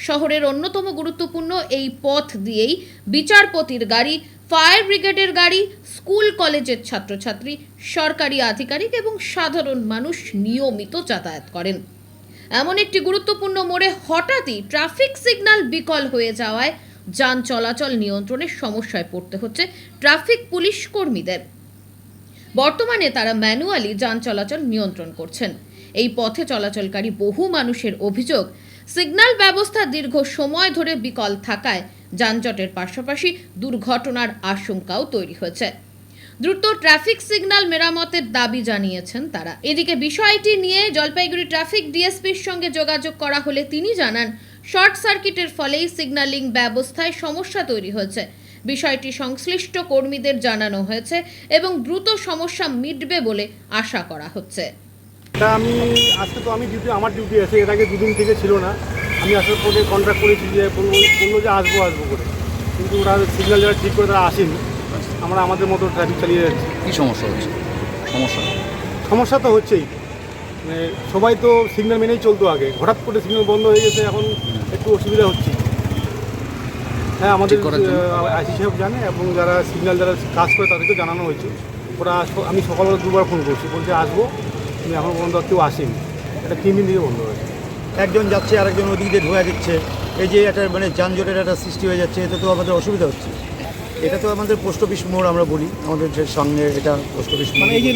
Speaker 1: শহরের অন্যতম গুরুত্বপূর্ণ এই পথ দিয়েই বিচারপতির গাড়ি ফায়ার ব্রিগেডের গাড়ি, স্কুল কলেজের ছাত্রছাত্রী, সরকারি আধিকারিক এবং সাধারণ মানুষ নিয়মিত যাতায়াত করেন। এমন একটি গুরুত্বপূর্ণ মোড়ে হঠাৎই ট্রাফিক সিগন্যাল বিকল হয়ে যাওয়ায় যান চলাচল নিয়ন্ত্রণের সমস্যায় পড়তে হচ্ছে ট্রাফিক পুলিশ কর্মীদের। বর্তমানে তারা ম্যানুয়ালি যান চলাচল নিয়ন্ত্রণ করছেন। এই পথে চলাচলকারী বহু মানুষের অভিযোগ, সিগন্যাল ব্যবস্থা দীর্ঘ সময় ধরে বিকল থাকায় যানজটের পাশাপাশি দুর্ঘটনার আশঙ্কাও তৈরি হয়েছে। দ্রুত ট্রাফিক সিগন্যাল মেরামতের দাবি জানিয়েছেন তারা। এদিকে বিষয়টি নিয়ে জলপাইগুড়ি ট্রাফিক ডিএসপির সঙ্গে যোগাযোগ করা হলে তিনি জানান, শর্ট সার্কিটের ফলেই সিগন্যালিং ব্যবস্থায় সমস্যা তৈরি হয়েছে। বিষয়টি সংশ্লিষ্ট কর্মীদের জানানো হয়েছে এবং দ্রুত সমস্যা মিটবে বলে আশা করা হচ্ছে।
Speaker 11: এটা আমি আজকে তো আমার ডিউটি আছে, এর আগে দুদিন থেকে ছিল না। আমি আসার পরে কন্ট্যাক্ট করেছি যে বললো যে আসবো করে, কিন্তু ওরা সিগন্যাল যারা ঠিক করে তারা আসেনি। আমরা আমাদের মতো ট্রাফিক চালিয়ে যাচ্ছি।
Speaker 8: কী সমস্যা হচ্ছে?
Speaker 11: সমস্যা তো হচ্ছেই, মানে সবাই তো সিগন্যাল মেনেই চলতো আগে, হঠাৎ করে সিগন্যাল বন্ধ হয়ে গেছে, এখন একটু অসুবিধা হচ্ছে। হ্যাঁ, আমাদের আইসি সাহেব জানে এবং যারা সিগন্যাল যারা কাজ করে তাদেরকে জানানো হয়েছে। ওরা আমি সকালবেলা দুবার ফোন করছি, বলছে আসবো, কিন্তু এখন পর্যন্ত কেউ আসেনি। এটা 3 দিন থেকে বন্ধ হয়েছে।
Speaker 13: একজন যাচ্ছে আরেকজন ওদিক দিয়ে ঢোয়া দিচ্ছে, এই যে একটা মানে যানজটের একটা সৃষ্টি হয়ে যাচ্ছে, এতে তো আমাদের অসুবিধা হচ্ছে। এটা তো আমাদের পোস্ট অফিস মোড় আমরা বলি, আমাদের যে সঙ্গে এটা পোস্ট অফিস মোড়।
Speaker 10: এই যে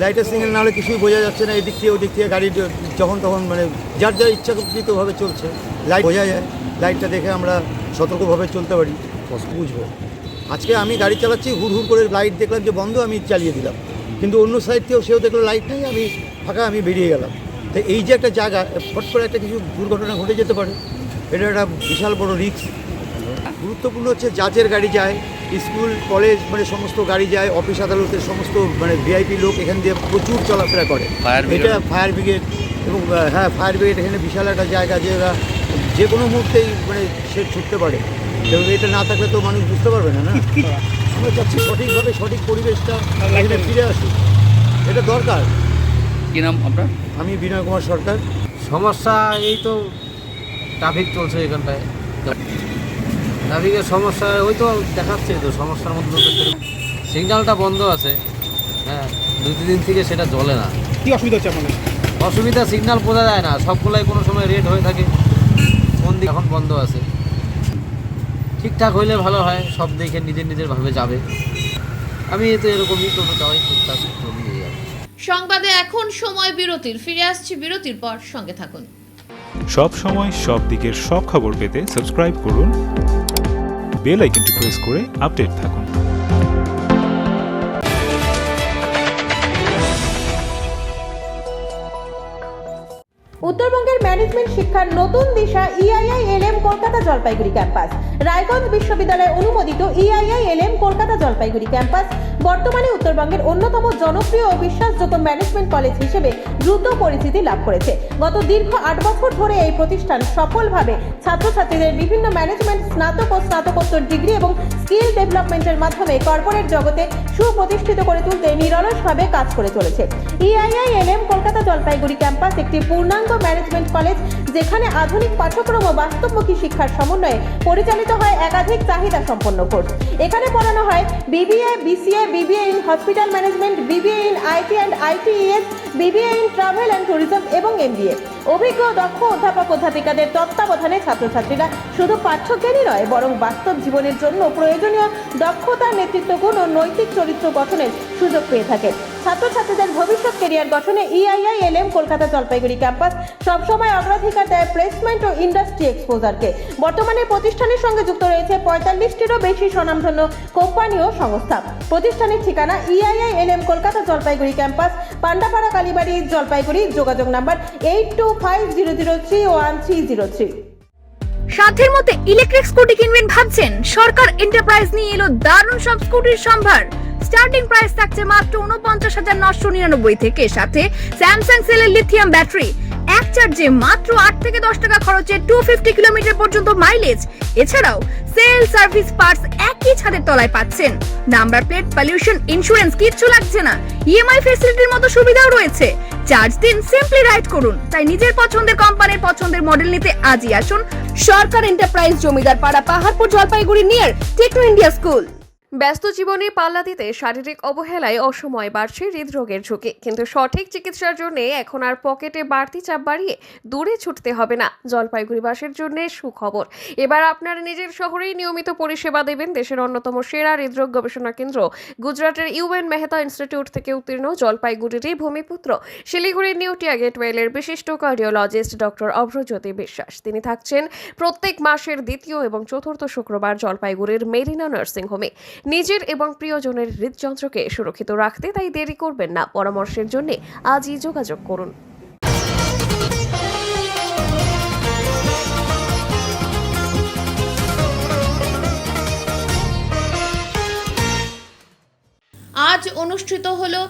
Speaker 13: লাইটের সিগন্যাল না হলে কিছুই বোঝা যাচ্ছে না, এদিক থেকে ওদিক থেকে গাড়ি যখন তখন মানে যার যার ইচ্ছাকৃতভাবে চলছে। লাইট বোঝা যায়, লাইটটা দেখে আমরা সতর্কভাবে চলতে পারি, বুঝবো। আজকে আমি গাড়ি চালাচ্ছি, হুড় করে লাইট দেখলাম যে বন্ধ, আমি চালিয়ে দিলাম, কিন্তু অন্য সাইড থেকেও সেও দেখলো লাইট নেই, আমি ফাঁকা, আমি বেরিয়ে গেলাম। তো এই যে একটা জায়গা, ফট করে একটা কিছু দুর্ঘটনা ঘটে যেতে পারে, এটা একটা বিশাল বড় রিস্ক। গুরুত্বপূর্ণ হচ্ছে জাজের গাড়ি যায়, স্কুল কলেজ মানে সমস্ত গাড়ি যায়, অফিস আদালতের সমস্ত মানে ভিআইপি লোক এখান দিয়ে প্রচুর চলাফেরা করে। এটা ফায়ার ব্রিগেড এবং হ্যাঁ, ফায়ার ব্রিগেড এখানে বিশাল একটা জায়গা, যে ওরা যে কোনো মুহূর্তেই মানে সে ছুটতে পারে। এবং এটা না থাকলে তো মানুষ বুঝতে পারবে না। আমরা চাচ্ছি সঠিকভাবে সঠিক পরিবেশটা এখানে ফিরে আসুক, এটা দরকার।
Speaker 9: কি নাম আপনার?
Speaker 13: আমি বিনয় কুমার সরকার।
Speaker 7: সমস্যা এই তো ট্রাফিক চলছে এখানটায়, ট্রাফিকের সমস্যা ওই তো দেখাচ্ছে, তো সমস্যার মধ্যে সিগন্যালটা বন্ধ আছে। হ্যাঁ, 2-3 দিন থেকে সেটা চলে না।
Speaker 10: কি অসুবিধা হচ্ছে আপনাদের?
Speaker 7: অসুবিধা সিগন্যাল বোঝা যায় না, সবগুলাই কোনো সময় রেড হয়ে থাকে, কোন দিকে এখন বন্ধ আছে। ঠিকঠাক হইলে ভালো হয়, সব দেখে নিজের ভাবে যাবে। আমি তো এরকমই টোটো চালাই, ঠিকঠাক চলিয়ে যাবে।
Speaker 1: সংবাদে এখন সময় বিরতির, ফিরে আসছি বিরতির পর, সঙ্গে থাকুন।
Speaker 14: সব সময় সব দিকের সব খবর পেতে সাবস্ক্রাইব করুন, বেল আইকনটি প্রেস করে আপডেট থাকুন।
Speaker 15: উত্তরবঙ্গের ম্যানেজমেন্ট শিক্ষার নতুন দিশা EIILM কলকাতা জলপাইগুড়ি ক্যাম্পাস। রায়গঞ্জ বিশ্ববিদ্যালয় অনুমোদিত EIILM কলকাতা জলপাইগুড়ি ক্যাম্পাস বর্তমানে উত্তরবঙ্গের অন্যতম জনপ্রিয় ও বিশ্বাসযোগ্য ম্যানেজমেন্ট কলেজ হিসেবে দ্রুত পরিচিতি লাভ করেছে। গত দীর্ঘ 8 বছর ধরে এই প্রতিষ্ঠান সফলভাবে ছাত্রছাত্রীদের বিভিন্ন ম্যানেজমেন্ট স্নাতক ও স্নাতকোত্তর ডিগ্রি এবং স্কিল ডেভেলপমেন্টের মাধ্যমে কর্পোরেট জগতে সুপ্রতিষ্ঠিত করে তুলতে নিরলসভাবে কাজ করে চলেছে। EIILM কলকাতা জলপাইগুড়ি ক্যাম্পাস একটি পূর্ণাঙ্গ ম্যানেজমেন্ট কলেজ, যেখানে আধুনিক পাঠ্যক্রম ও বাস্তবমুখী শিক্ষার সমন্বয়ে পরিচালিত হয় একাধিক চাহিদা সম্পন্ন কোর্স। এখানে পড়ানো হয় BBA, BCA, BBA in hospital management, BBA in IT and ITES, BBA in travel and tourism এবং MBA। অভিজ্ঞ দক্ষ অধ্যাপক অধ্যাপিকাদের তত্ত্বাবধানে ছাত্রছাত্রীরা শুধু পাঠ্যজ্ঞানই নয়, বরং বাস্তব জীবনের জন্য প্রয়োজনীয় দক্ষতা, নেতৃত্ব গুণ ও নৈতিক চরিত্র গঠনের সুযোগ পেয়ে থাকে। ছাত্রছাত্রীদের ভবিষ্যৎ ক্যারিয়ার গঠনে EIILM কলকাতা জলপাইগুড়ি ক্যাম্পাস সবসময় অগ্রাধিকার দেয় প্লেসমেন্ট ও ইন্ডাস্ট্রি এক্সপোজারকে। বর্তমানে প্রতিষ্ঠানের সঙ্গে যুক্ত রয়েছে 45টিরও বেশি স্বনামধন্য কোম্পানি ও সংস্থা। প্রতিষ্ঠানের ঠিকানা EIILM কলকাতা জলপাইগুড়ি ক্যাম্পাস, পান্ডাপাড়া, কালীবাড়ি, জলপাইগুড়ি। যোগাযোগ নাম্বার 8250031303। সাধ্যের মধ্যে ইলেকট্রিক স্কুটি কিনবেন ভাবছেন? সরকার এন্টারপ্রাইজ নিয়ে এলো দারুণ সব স্কুটির সম্ভার। স্টার্টিং প্রাইস থাকছে মাত্র 49,999 থেকে, সাথে স্যামসাং সেলের লিথিয়াম ব্যাটারি, এক চার্জে মাত্র 8 থেকে 10 টাকা খরচে 250 কিলোমিটার পর্যন্ত মাইলেজ। এছাড়াও সেল, সার্ভিস, পার্টস একই ছাদের তলায় পাচ্ছেন। নাম্বার প্লেট, পলিউশন ইন্স্যুরেন্স কিচ্ছু লাগছে না। EMI ফ্যাসিলিটির মতো সুবিধাও রয়েছে। চার্জ দিন, সিম্পলি রাইড করুন। তাই নিজের পছন্দের কোম্পানির পছন্দের মডেল নিতে আজই আসুন সরকার enterprise, Jamidar Para, Paharpur, Jalpaiguri near Techno India school.
Speaker 16: ব্যস্ত জীবনে পাল্লা দিতে শারীরিক অবহেলায় অসময়ে বাড়ছে হৃদরোগের ঝুঁকি, কিন্তু সঠিক চিকিৎসার জন্য এখন আর পকেটে বাড়তি চাপ বাড়িয়ে দূরে ছুটতে হবে না। জলপাইগুড়িবাসীর জন্য সুখবর, এবার আপনার নিজের শহরেই নিয়মিত পরিষেবা দেবেন দেশের অন্যতম সেরা হৃদরোগ গবেষণা কেন্দ্র গুজরাটের ইউএন মেহতা ইনস্টিটিউট থেকে উত্তীর্ণ জলপাইগুড়িরই ভূমিপুত্র শিলিগুড়ির নিউ টিয়া গেটওয়েলের বিশিষ্ট কার্ডিওলজিস্ট ডক্টর অভ্রজ্যোতি বিশ্বাস। তিনি থাকছেন প্রত্যেক মাসের দ্বিতীয় এবং চতুর্থ শুক্রবার জলপাইগুড়ির মেরিনা নার্সিংহোমে। নিজের এবং প্রিয়জনের হৃদযন্ত্রকে সুরক্ষিত রাখতে তাই দেরি করবেন না। পরামর্শের জন্য আজই যোগাযোগ করুন।
Speaker 1: আজ অনুষ্ঠিত হলো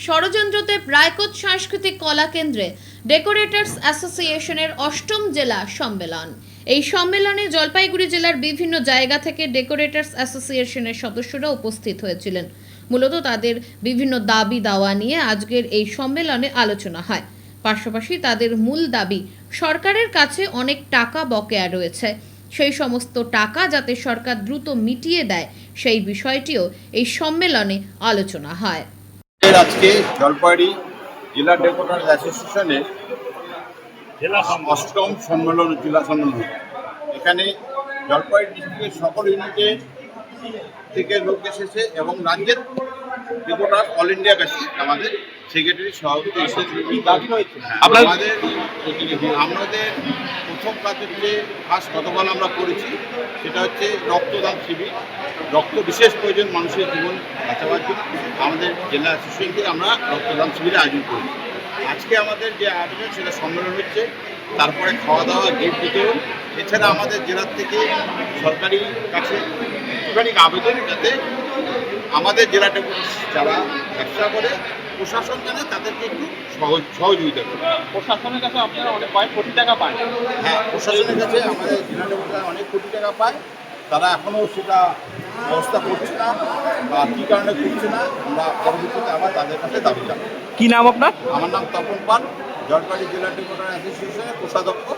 Speaker 1: ষড়যন্ত্রদেব রায়কোট সাংস্কৃতিক কলা কেন্দ্রে ডেকোরেটার্স অ্যাসোসিয়েশনের ৮ম জেলা সম্মেলন। এই সম্মেলনে জলপাইগুড়ি জেলার বিভিন্ন জায়গা থেকে ডেকোরেটার্স অ্যাসোসিয়েশনের সদস্যরা উপস্থিত হয়েছিলেন। মূলত তাদের বিভিন্ন দাবি দাওয়া নিয়ে আজকের এই সম্মেলনে আলোচনা হয়। পাশাপাশি তাদের মূল দাবি, সরকারের কাছে অনেক টাকা বকেয়া রয়েছে, সেই সমস্ত টাকা যাতে সরকার দ্রুত মিটিয়ে দেয়, সেই বিষয়টিও এই সম্মেলনে আলোচনা হয়।
Speaker 8: আজকে জলপাইগুড়ি জেলা ডেকোরেটার্স অ্যাসোসিয়েশনের ৮ম সম্মেলন, জেলা সম্মেলন। এখানে জলপাইগুড়ি ডিস্ট্রিক্টের সকল ইউনিটে থেকে লোক এসেছে এবং রাজ্যের ডেকোরেটার্স অল ইন্ডিয়া বেসি আমাদের সেক্রেটারি সভাপতি এসেছে। আমাদের প্রথম কাজ হচ্ছে, ফার্স্ট গতকাল আমরা করেছি, সেটা হচ্ছে রক্তদান শিবির। রক্ত বিশেষ প্রয়োজন মানুষের জীবন বাঁচাবার জন্য আমাদের জেলা অ্যাসোসিয়েশন থেকে আমরা রক্তদান শিবিরের আয়োজন করেছি। আজকে আমাদের যে আয়োজন সেটা সম্মেলন হচ্ছে, তারপরে খাওয়া দাওয়া, গিফট বিতরণ। এছাড়া আমাদের জেলার থেকে সরকারি কাছে একটুখানি আবেদন, যাতে আমাদের জেলাতে যারা ব্যবসা করে প্রশাসন জানে তাদেরকে একটু সহযোগিতা করে।
Speaker 2: প্রশাসনের কাছে আপনারা অনেক কয়েক কোটি টাকা পান।
Speaker 8: হ্যাঁ, প্রশাসনের কাছে আমাদের জেলাতে অনেক কোটি টাকা পায়, তারা এখনও সেটা ব্যবস্থা করছে না বা কী কারণে করছে না, আমরা পরবর্তীতে আবার তাদের কাছে দাবি জানাই।
Speaker 2: কি নাম আপনার?
Speaker 8: আমার নাম তপন পাল, জলপাইগুড়ি জেলা ডেকোরেটার অ্যাসোসিয়েশনের কোষাধ্যক্ষ।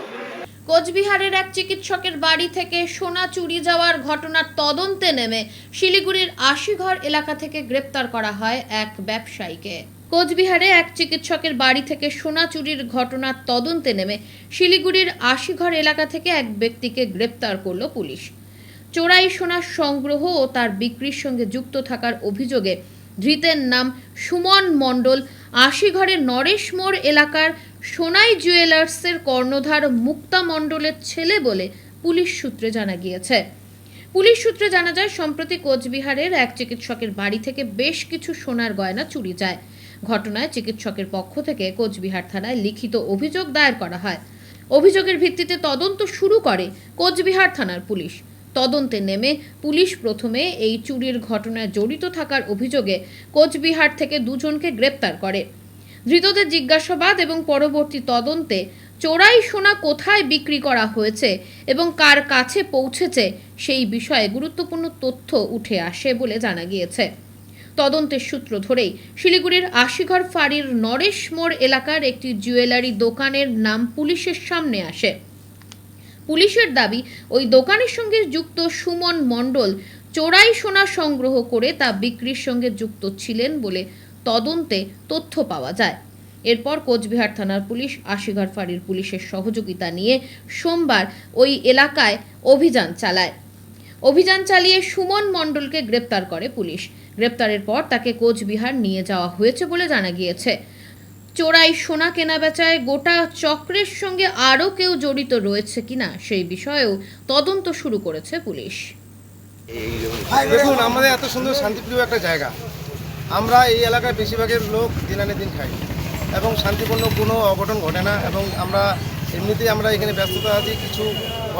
Speaker 1: কোচবিহারের এক চিকিৎসকের বাড়ি থেকে সোনা চুরি যাওয়ার ঘটনার তদন্তে নেমে শিলিগুড়ির আশিঘর এলাকা থেকে গ্রেপ্তার করা হয় এক ব্যবসায়ীকে। কোচবিহারে এক চিকিৎসকের বাড়ি থেকে সোনা চুরির ঘটনার তদন্তে নেমে শিলিগুড়ির আশিঘর এলাকা থেকে এক ব্যক্তিকে গ্রেপ্তার করল পুলিশ। চোরাই সোনার সংগ্রহ ও তার বিক্রির সঙ্গে যুক্ত থাকার অভিযোগে ধৃতের নাম সুমন মণ্ডল, আশিঘরের নরেশ মোড় এলাকার সোনাই জুয়েলার্সের কর্ণধার মুক্তা মণ্ডলের ছেলে বলে পুলিশ সূত্রে জানা গিয়েছে। পুলিশ সূত্রে জানা যায়, সম্প্রতি কোচবিহারের এক চিকিৎসকের বাড়ি থেকে বেশ কিছু সোনার গয়না চুরি যায়। ঘটনায় চিকিৎসকের পক্ষ থেকে কোচবিহার থানায় লিখিত অভিযোগ দায়ের করা হয়। অভিযোগের ভিত্তিতে তদন্ত শুরু করে কোচবিহার থানার পুলিশ। তদন্তে নেমে পুলিশ প্রথমে এই চুরির ঘটনায় জড়িত থাকার অভিযোগে কোচবিহার থেকে দুজনকে গ্রেপ্তার করে। ধৃতদের জিজ্ঞাসাবাদ এবং পরবর্তী তদন্তে চোরাই সোনা কোথায় বিক্রি করা হয়েছে এবং কার কাছে পৌঁছেছে সেই বিষয়ে গুরুত্বপূর্ণ তথ্য উঠে আসে বলে জানা গিয়েছে। তদন্তের সূত্র ধরেই শিলিগুড়ির আশিঘর ফাঁড়ির নরেশ মোড় এলাকার একটি জুয়েলারি দোকানের নাম পুলিশের সামনে আসে। পুলিশের দাবি, ওই দোকানের সঙ্গে যুক্ত সুমন মণ্ডল চোরাই সোনা সংগ্রহ করে তা বিক্রির সঙ্গে যুক্ত ছিলেন বলে তদন্তে তথ্য পাওয়া যায়। এরপর কোচবিহার থানার পুলিশ আশিঘর ফাঁড়ির পুলিশের সহযোগিতা নিয়ে সোমবার ওই এলাকায় অভিযান চালায়। অভিযান চালিয়ে সুমন মণ্ডলকে গ্রেপ্তার করে পুলিশ। গ্রেপ্তারের পর তাকে কোচবিহার নিয়ে যাওয়া হয়েছে বলে জানা গিয়েছে। চোরাই সোনা কেনাবেচায় গোটা চক্রের সঙ্গে আরও কেউ জড়িত রয়েছে কিনা সেই বিষয়েও তদন্ত শুরু করেছে পুলিশ।
Speaker 11: দেখুন, আমাদের এত সুন্দর শান্তিপ্রিয় একটা জায়গা, আমরা এই এলাকার বেশিরভাগের লোক দিন আনে দিন খাই এবং শান্তিপূর্ণ কোনো অঘটন ঘটে না। এবং আমরা এমনিতেই আমরা এখানে ব্যস্ততা আছি, কিছু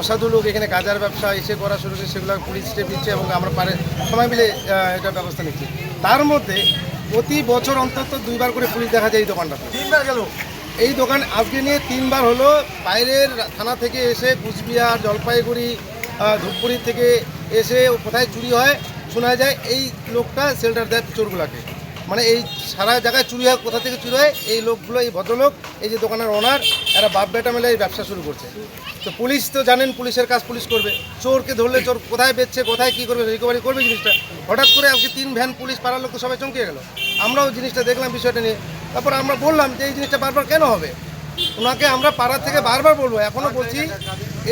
Speaker 11: অসাধু লোক এখানে গাঁজার ব্যবসা এসে করা শুরু করে, সেগুলো পুলিশ স্টেপ নিচ্ছে এবং আমরা সবাই মিলে এটা ব্যবস্থা নিচ্ছি। তার মধ্যে প্রতি বছর অন্তত 2বার করে পুলিশ দেখা যায় এই দোকানটাতে। 3বার গেল এই দোকান, আজকে নিয়ে 3বার হলো। বাইরের থানা থেকে এসে কুচবিহার, জলপাইগুড়ি, ধূপগুড়ি থেকে এসে কোথায় চুরি হয় শোনা যায়, এই লোকটা শেল্টার দেয় চোরগুলাকে। মানে এই সারা জায়গায় চুরি হয়, কোথা থেকে চুরি হয়, এই লোকগুলো, এই ভদ্রলোক, এই যে দোকানের ওনার, এরা বাপ বেটা মিলে এই ব্যবসা শুরু করছে। তো পুলিশ তো জানেন, পুলিশের কাজ পুলিশ করবে, চোরকে ধরলে চোর কোথায় বেচছে, কোথায় কী করবে, রিকভারি করবে জিনিসটা। হঠাৎ করে আজকে 3 ভ্যান পুলিশ, পাড়ার লোক তো সবাই চমকে গেল। আমরাও জিনিসটা দেখলাম বিষয়টা নিয়ে, তারপর আমরা বললাম যে এই জিনিসটা বারবার কেন হবে। ওনাকে আমরা পাড়া থেকে বারবার বলবো, এখনও বলছি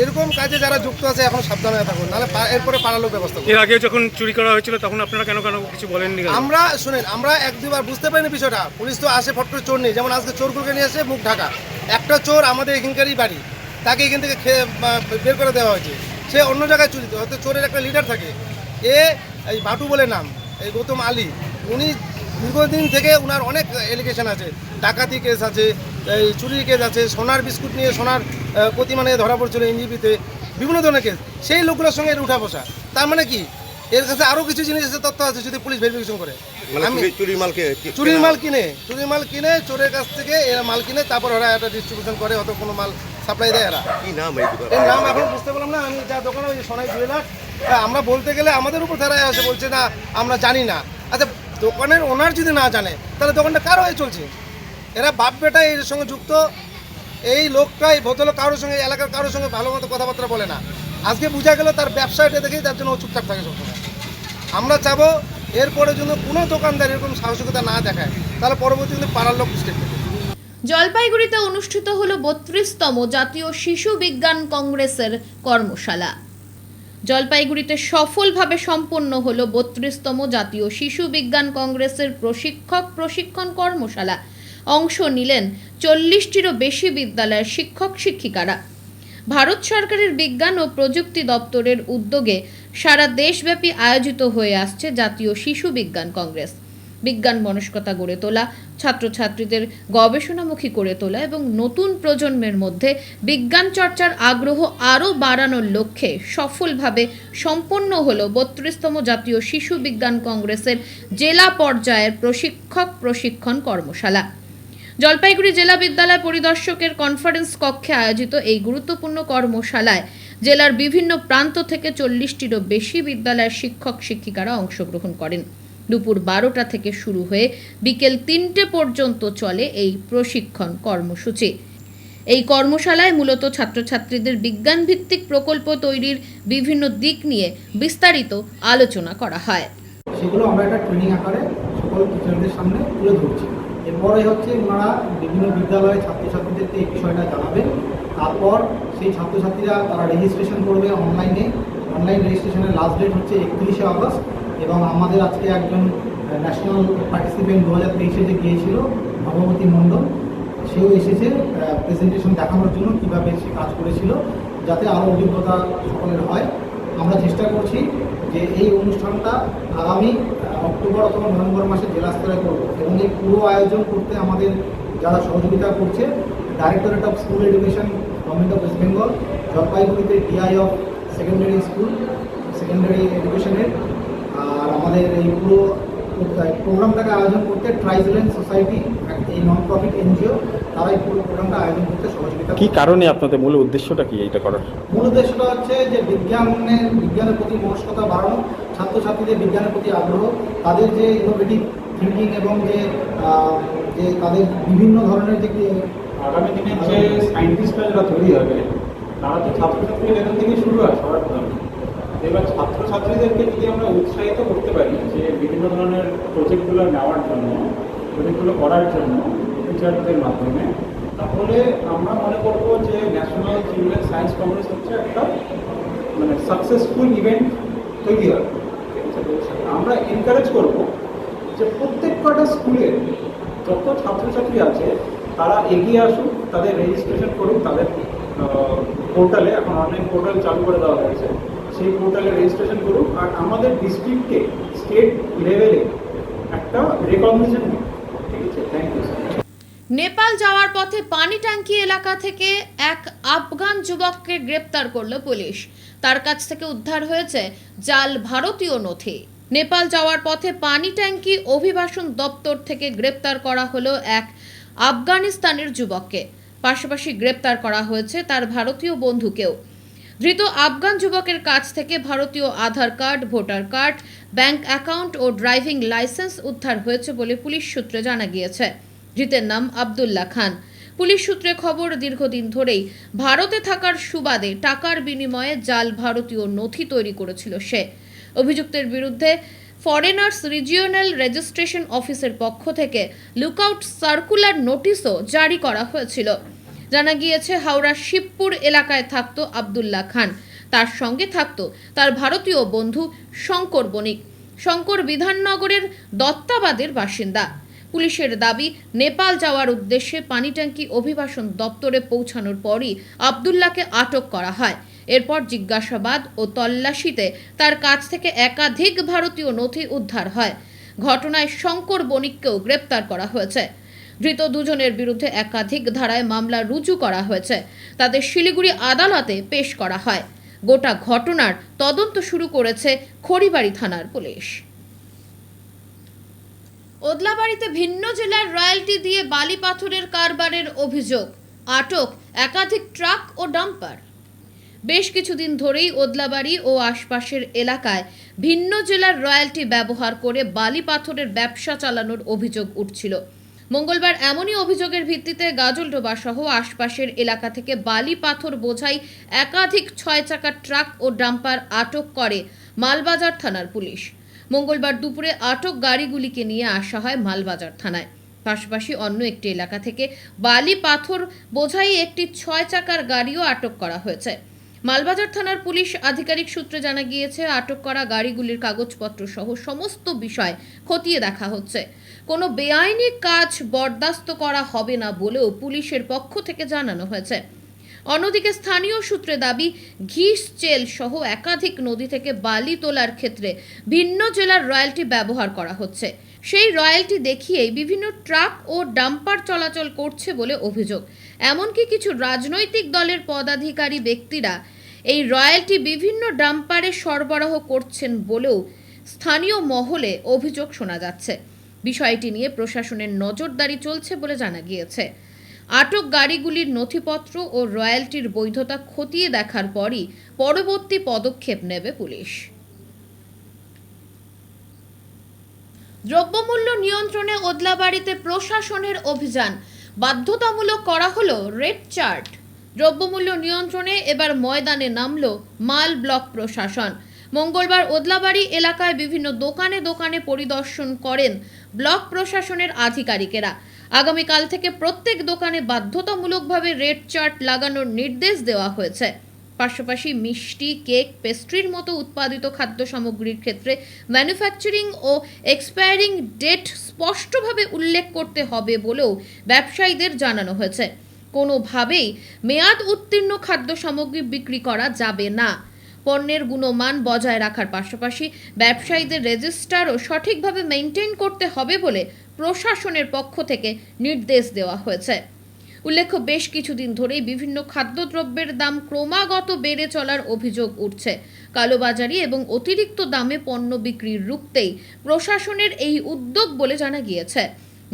Speaker 11: এরকম কাজে যারা যুক্ত আছে এখন সাবধান হয়ে থাকুন, নাহলে এরপরে পাড়ার লোক ব্যবস্থা করবে।
Speaker 2: এর আগে যখন চুরি করা হয়েছিল তখন আপনারা কেন কিছু বলেননি?
Speaker 11: আমরা শুনেন, আমরা 1-2বার বুঝতে পারিনি বিষয়টা। পুলিশ তো আসে, ফট করে চোর নেই, যেমন আজকে চোরগুলোকে নিয়ে এসে মুখ ঢাকা। একটা চোর আমাদের এখানকারই বাড়ি, তাকে এখান থেকে বের করে দেওয়া হয়েছে, সে অন্য জায়গায় চুরি। হয়তো চোরের একটা লিডার থাকে, এই বাটু বলে নাম, এই গৌতম আলী, উনি দীর্ঘদিন থেকে ওনার অনেক এলিগেশন আছে, ডাকাতি কেস আছে, এই চুরির কেস আছে, সোনার বিস্কুট নিয়ে সোনার প্রতিমা নিয়ে ধরা পড়ছিল এনজিপিতে, বিভিন্ন ধরনের কেস। সেই লোকগুলোর সঙ্গে এর উঠা বসা, তার মানে কি এর কাছে আরও কিছু জিনিস আছে, তথ্য আছে, যদি পুলিশ ভেরিফিকেশন করে। আমি চুরির মাল কিনে চোরের কাছ থেকে এরা মাল কিনে, তারপর ওরা একটা ডিস্ট্রিবিউশন করে, হয়তো কোনো মাল সাপ্লাই দেয়। এরা কি নাম, এর নাম এখন বুঝতে পারলাম না। আমি যা দোকানে ওই সোনাই জুয়েলার্স, আমরা বলতে গেলে আমাদের উপর ধারায় আসে, বলছে না আমরা জানি না। আচ্ছা, দোকানের ওনার যদি না জানে তাহলে দোকানটা কার হয়ে চলছে? এরা বাপ বেটা এর সঙ্গে যুক্ত। এই লোকটা, এই ভদ্রলোক কারোর সঙ্গে, এলাকার কারোর সঙ্গে ভালো মতো কথাবার্তা বলে না। আজকে বোঝা গেল তার ব্যবসাটা দেখেই তার জন্য ও চুপচাপ থাকে সবসময়। আমরা চাবো এরপরে জন্য কোনো দোকানদার এরকম সাহসিকতা না দেখায়, তাহলে পরবর্তী কিন্তু পাড়ার লোক স্টেপ নেবে।
Speaker 1: জলপাইগুড়িতে অনুষ্ঠিত হলো 32তম জাতীয় শিশু বিজ্ঞান কংগ্রেসের কর্মশালা। জলপাইগুড়িতে সফলভাবে সম্পন্ন হলো 32তম জাতীয় শিশু বিজ্ঞান কংগ্রেসের প্রশিক্ষণ কর্মশালা। অংশ নিলেন 40টিরও বেশি বিদ্যালয়ের শিক্ষক শিক্ষিকারা। ভারত সরকারের বিজ্ঞান ও প্রযুক্তি দপ্তরের উদ্যোগে সারা দেশব্যাপী আয়োজিত হয়ে আসছে জাতীয় শিশু বিজ্ঞান কংগ্রেস। বিজ্ঞান মনস্কতা গড়ে তোলা, ছাত্রছাত্রীদের গবেষণামুখী করে তোলা এবং নতুন প্রজন্মের মধ্যে বিজ্ঞান চর্চার আগ্রহ আরও বাড়ানোর লক্ষ্যে সফলভাবে সম্পন্ন হলো 32তম জাতীয় শিশু বিজ্ঞান কংগ্রেসের জেলা পর্যায়ের প্রশিক্ষণ কর্মশালা। জলপাইগুড়ি জেলা বিদ্যালয় পরিদর্শকের কনফারেন্স কক্ষে আয়োজিত এই গুরুত্বপূর্ণ কর্মশালায় জেলার বিভিন্ন প্রান্ত থেকে 40টিরও বেশি বিদ্যালয়ের শিক্ষক শিক্ষিকারা অংশগ্রহণ করেন। দুপুর 12টা থেকে শুরু হয়ে বিকেল 3টে পর্যন্ত চলে এই প্রশিক্ষণ কর্মসূচি। এই কর্মশালায় মূলত ছাত্রছাত্রীদের বিজ্ঞানভিত্তিক প্রকল্প তৈরির বিভিন্ন দিক নিয়ে বিস্তারিত আলোচনা করা হয়।
Speaker 11: সেগুলো আমরা একটা ট্রেনিং আকারে সকল টিচারদের সামনে তুলে ধরছি। এরপরে হচ্ছে ওনারা বিভিন্ন বিদ্যালয়ে ছাত্রছাত্রীদেরকে এই বিষয়টা জানাবেন। তারপর সেই ছাত্রছাত্রীরা তারা রেজিস্ট্রেশন করবে অনলাইনে। অনলাইন রেজিস্ট্রেশনের লাস্ট ডেট হচ্ছে 31শে আগস্ট। এবং আমাদের আজকে একজন ন্যাশনাল পার্টিসিপেন্ট 2023-এ যে গিয়েছিল ভগবতী মণ্ডল, সেও এসেছে প্রেজেন্টেশন দেখানোর জন্য কীভাবে সে কাজ করেছিল, যাতে আরও অভিজ্ঞতা সকলের হয়। আমরা চেষ্টা করছি যে এই অনুষ্ঠানটা আগামী অক্টোবর অথবা নভেম্বর মাসে জেলা স্তরে করব। এবং এই পুরো আয়োজন করতে আমাদের যারা সহযোগিতা করছে, directorate of school education, government of West Bengal, জলপাইগুড়িতে DI of secondary school, secondary এডুকেশনের, আর আমাদের এই পুরো প্রোগ্রামটাকে আয়োজন করতে ট্রাইজেলেন্ট সোসাইটি, এই নন প্রফিট এনজিও, তারা এই পুরো প্রোগ্রামটা আয়োজন করতে সহযোগিতা।
Speaker 17: কী কারণে আপনাদের মূল উদ্দেশ্যটা কি এইটা করার?
Speaker 11: মূল উদ্দেশ্যটা হচ্ছে যে বিজ্ঞানের প্রতি মনস্কতা বাড়ানো, ছাত্রছাত্রীদের বিজ্ঞানের প্রতি আগ্রহ, তাদের যে ইনোভেটিভ থিঙ্কিং এবং যে তাদের বিভিন্ন ধরনের যে
Speaker 17: আগামী দিনে যে সায়েন্টিস্টরা যারা তৈরি হবে তারা তো ছাত্রছাত্রী লেভেল থেকে শুরু হয় সবার প্রথমে। এবার ছাত্রছাত্রীদেরকে যদি আমরা উৎসাহিত করতে পারি যে বিভিন্ন ধরনের প্রজেক্টগুলো নেওয়ার জন্য, প্রজেক্টগুলো করার জন্য টিচারদের মাধ্যমে, তাহলে আমরা মনে করবো যে ন্যাশনাল চিলড্রেন সায়েন্স কংগ্রেস হচ্ছে একটা মানে সাকসেসফুল ইভেন্ট তৈরি হবে। ঠিক আছে, আমরা এনকারেজ করবো যে প্রত্যেক কটা স্কুলে যত ছাত্রছাত্রী আছে তারা এগিয়ে আসুক, তাদের রেজিস্ট্রেশন করুক, তাদের পোর্টালে, এখন অনলাইন পোর্টাল চালু করে দেওয়া হয়েছে, সেই পোর্টালে রেজিস্ট্রেশন করুক। আর আমাদের ডিস্ট্রিক্টকে স্টেট লেভেলে একটা রেকগনিশন দিক। ঠিক আছে, থ্যাংক ইউ স্যার।
Speaker 1: নেপাল যাওয়ার পথে পানি ট্যাঙ্কি এলাকা থেকে এক আফগান যুবককে গ্রেপ্তার করল পুলিশ। তার কাছ থেকে উদ্ধার হয়েছে জাল ভারতীয় নথি। নেপাল যাওয়ার পথে পানি ট্যাঙ্কি অভিবাসন দপ্তর থেকে গ্রেপ্তার করা হলো এক আফগানিস্তানের যুবককে। পাশাপাশি গ্রেপ্তার করা হয়েছে তার ভারতীয় বন্ধুকেও। ধৃত আফগান যুবকের কাছ থেকে ভারতীয় Aadhaar card, voter card, bank account ও ড্রাইভিং লাইসেন্স উদ্ধার হয়েছে বলে পুলিশ সূত্রে জানা গিয়েছে। ধৃতের নাম আব্দুল্লাহ খান। পুলিশ সূত্রে খবর, দীর্ঘদিন ধরেই ভারতে থাকার সুবাদে টাকার বিনিময়ে জাল ভারতীয় নথি তৈরি করেছিল সে। অভিযুক্তের বিরুদ্ধে ফরেনার্স রিজিওনাল রেজিস্ট্রেশন অফিসের পক্ষ থেকে লুকআউট সার্কুলার নোটিশও জারি করা হয়েছিল। জানা গিয়েছে, হাওড়ার শিবপুর এলাকায় থাকতো আব্দুল্লাহ খান। তার সঙ্গে থাকতো তার ভারতীয় বন্ধু শঙ্কর বণিক। শঙ্কর বিধাননগরের দত্তাবাদের বাসিন্দা। পুলিশের দাবি, নেপাল যাওয়ার উদ্দেশ্যে পানিট্যাঙ্কি অভিবাসন দপ্তরে পৌঁছানোর পরই আব্দুল্লাহকে আটক করা হয়। এরপর জিজ্ঞাসাবাদ ও তল্লাশিতে তার কাছ থেকে একাধিক ভারতীয় নথি উদ্ধার হয়। ঘটনায় শঙ্কর বণিককেও গ্রেপ্তার করা হয়েছে। ধৃত দুজনের বিরুদ্ধে একাধিক ধারায় মামলা রুজু করা হয়েছে। তাদের শিলিগুড়ি আদালতে পেশ করা হয়। গোটা ঘটনার তদন্ত শুরু করেছে খড়িবাড়ি থানার পুলিশ। ওদলাবাড়িতে ভিন্ন জেলার রয়্যালটি দিয়ে বালি পাথরের কারবারের অভিযোগ। আটক একাধিক ট্রাক ও ডাম্পার। বেশ কিছুদিন ধরেই ওদলাবাড়ি ও আশপাশের এলাকায় ভিন্ন জেলার রয়্যালটি ব্যবহার করে বালি পাথরের ব্যবসা চালানোর অভিযোগ উঠছিল। মঙ্গলবার এমনই অভিযোগের ভিত্তিতে গাজলডোবা সহ আশপাশের এলাকা থেকে বালি পাথর বোঝাই একাধিক 6 চাকার ট্রাক ও ডাম্পার আটক করে মালবাজার থানার পুলিশ। মঙ্গলবার দুপুরে আটক গাড়িগুলিকে নিয়ে আসা হয় মালবাজার থানায়। পাশাপাশি অন্য একটি এলাকা থেকে বালি পাথর বোঝাই একটি 6 চাকার গাড়িও আটক করা হয়েছে। মালবাজার থানার পুলিশ আধিকারিক সূত্রে জানা গিয়েছে, আটক করা গাড়িগুলির কাগজপত্র সহ সমস্ত বিষয় খতিয়ে দেখা হচ্ছে। কোনো বেআইনি কাজ বরদাস্ত করা হবে না বলেও পুলিশের পক্ষ থেকে জানানো হয়েছে। অন্যদিকে স্থানীয় সূত্রে দাবি, ঘিস চেল সহ একাধিক নদী থেকে বালি তোলার ক্ষেত্রে ভিন্ন জেলার রয়্যালটি ব্যবহার করা হচ্ছে। সেই রয়্যালটি দেখিয়েই বিভিন্ন ট্রাক ও ডাম্পার চলাচল করছে বলে অভিযোগ। এমনকি কিছু রাজনৈতিক দলের পদাধিকারী ব্যক্তিরা এই রয়্যালটি বিভিন্ন ডাম্পারে সরবরাহ করছেন বলেও স্থানীয় মহলে অভিযোগ শোনা যাচ্ছে। বিষয়টি নিয়ে প্রশাসনের নজরদারি চলছে বলে জানা গিয়েছে। আটক গাড়িগুলির নথিপত্র ও রয়্যালটির বৈধতা খতিয়ে দেখার পরই পরবর্তী পদক্ষেপ নেবে পুলিশ। দ্রব্যমূল্য নিয়ন্ত্রণে ওদলাবাড়িতে প্রশাসনের অভিযান। বাধ্যতামূলক করা হলো রেড চার্ট। দ্রব্যমূল্য নিয়ন্ত্রণে এবার ময়দানে নামল মাল ব্লক প্রশাসন। মঙ্গলবার ওদলাবাড়ি এলাকায় বিভিন্ন দোকানে দোকানে পরিদর্শন করেন ব্লক প্রশাসনের আধিকারিকেরা। আগামীকাল থেকে প্রত্যেক দোকানে বাধ্যতামূলকভাবে রেড চার্ট লাগানোর নির্দেশ দেওয়া হয়েছে। পাশাপাশি মিষ্টি, কেক, পেস্ট্রির মতো উৎপাদিত খাদ্য সামগ্রীর ক্ষেত্রে ম্যানুফ্যাকচারিং ও এক্সপায়ারিং ডেট স্পষ্টভাবে উল্লেখ করতে হবে বলেও ব্যবসায়ীদের জানানো হয়েছে। কোনোভাবেই মেয়াদ উত্তীর্ণ খাদ্য সামগ্রী বিক্রি করা যাবে না। পণ্যের গুণমান বজায় রাখার পাশাপাশি ব্যবসায়ীদের রেজিস্টারও সঠিকভাবে মেইনটেইন করতে হবে বলে প্রশাসনের পক্ষ থেকে নির্দেশ দেওয়া হয়েছে। উল্লেখ্য, বেশ কিছুদিন ধরেই বিভিন্ন খাদ্যদ্রব্যের দাম ক্রমাগত বেড়ে চলার অভিযোগ উঠছে। কালোবাজারি এবং অতিরিক্ত দামে পণ্য বিক্রি রুখতেই প্রশাসনের এই উদ্যোগ বলে জানা গিয়েছে।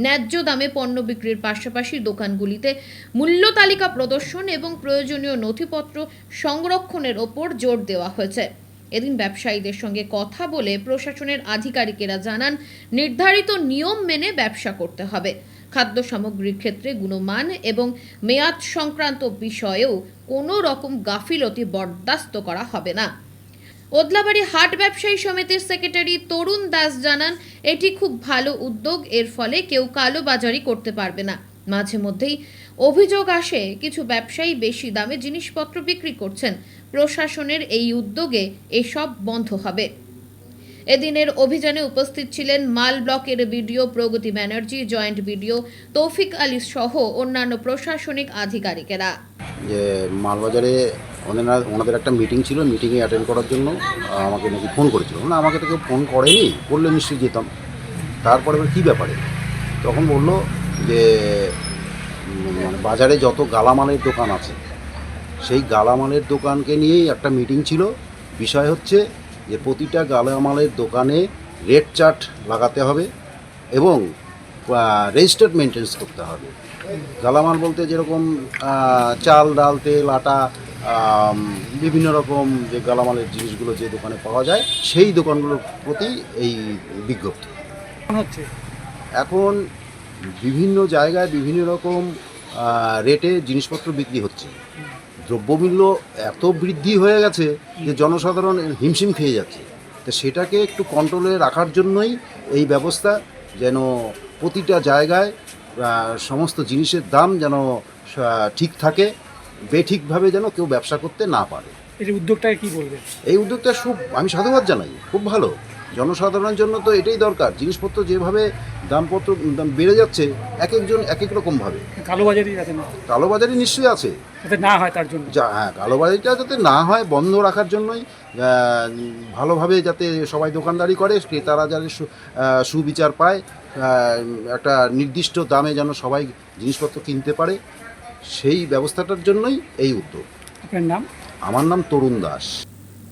Speaker 1: ন্যায্য দামে পণ্য বিক্রির পাশাপাশি দোকানগুলিতে মূল্য তালিকা প্রদর্শন এবং প্রয়োজনীয় নথিপত্র সংরক্ষণের ওপর জোর দেওয়া হয়েছে। এদিন ব্যবসায়ীদের সঙ্গে কথা বলে প্রশাসনের আধিকারিকেরা জানান, নির্ধারিত নিয়ম মেনে ব্যবসা করতে হবে। খাদ্য সামগ্রীর ক্ষেত্রে গুণমান এবং মেয়াদ সংক্রান্ত বিষয়েও কোনো রকম গাফিলতি বরদাস্ত করা হবে না। ওদলাবাড়ি হাট ব্যবসায়ী সমিতির সেক্রেটারি তরুণ দাস জানান, এটি খুব ভালো উদ্যোগ। এর ফলে কেউ কালোবাজারি করতে পারবে না। মাঝে মধ্যেই অভিযোগ আসে কিছু ব্যবসায়ী বেশি দামে জিনিসপত্র বিক্রি করছেন। প্রশাসনের এই উদ্যোগে এসব বন্ধ হবে। এদিনের অভিযানে উপস্থিত ছিলেন মাল ব্লকের বিডিও প্রগতি ব্যানার্জি, জয়েন্ট বিডিও তৌফিক আলী সহ অন্যান্য প্রশাসনিক আধিকারিকেরা।
Speaker 18: যে মালবাজারে ওনাদের একটা মিটিং ছিল, মিটিংয়ে অ্যাটেন্ড করার জন্য আমাকে নাকি ফোন করেছিল। না, আমাকে তো কেউ ফোন করেনি, করলে নিশ্চয়ই যেতাম। তারপরে কী ব্যাপারে তখন বললো যে মানে বাজারে যত গালামালের দোকান আছে সেই গালামালের দোকানকে নিয়েই একটা মিটিং ছিল। বিষয় হচ্ছে যে প্রতিটা গালামালের দোকানে রেড চার্ট লাগাতে হবে এবং রেজিস্টার্ড মেনটেন্স করতে হবে। গালামাল বলতে যেরকম চাল, ডাল, তেল, আটা বিভিন্ন রকম যে গালামালের জিনিসগুলো যে দোকানে পাওয়া যায় সেই দোকানগুলোর প্রতি এই বিজ্ঞপ্তি।
Speaker 10: হচ্ছে
Speaker 18: এখন বিভিন্ন জায়গায় বিভিন্ন রকম রেটে জিনিসপত্র বিক্রি হচ্ছে। দ্রব্যমূল্য এত বৃদ্ধি হয়ে গেছে যে জনসাধারণ হিমশিম খেয়ে যাচ্ছে। তো সেটাকে একটু কন্ট্রোলে রাখার জন্যই এই ব্যবস্থা, যেন প্রতিটা জায়গায় সমস্ত জিনিসের দাম যেন ঠিক থাকে, বেঠিকভাবে যেন কেউ ব্যবসা করতে না পারে।
Speaker 10: এই উদ্যোগটাকে কি বলবেন?
Speaker 18: এই উদ্যোগটা আমি সাধুবাদ জানাই, খুব ভালো। জনসাধারণের জন্য তো এটাই দরকার। জিনিসপত্র যেভাবে দাম বেড়ে যাচ্ছে, এক একজন এক এক রকমভাবে।
Speaker 10: কালোবাজারি যাতে না,
Speaker 18: কালোবাজারি নিশ্চয়ই আছে,
Speaker 10: যাতে না হয় তার জন্য।
Speaker 18: হ্যাঁ, কালোবাজারিটা যাতে না হয় বন্ধ রাখার জন্যই, ভালোভাবে যাতে সবাই দোকানদারি করে, ক্রেতারা যাতে সুবিচার পায়, একটা নির্দিষ্ট দামে যেন সবাই জিনিসপত্র কিনতে পারে, সেই ব্যবস্থাটার জন্যই এই উদ্যোগ।
Speaker 10: আপনার নাম?
Speaker 18: আমার নাম তরুণ দাস।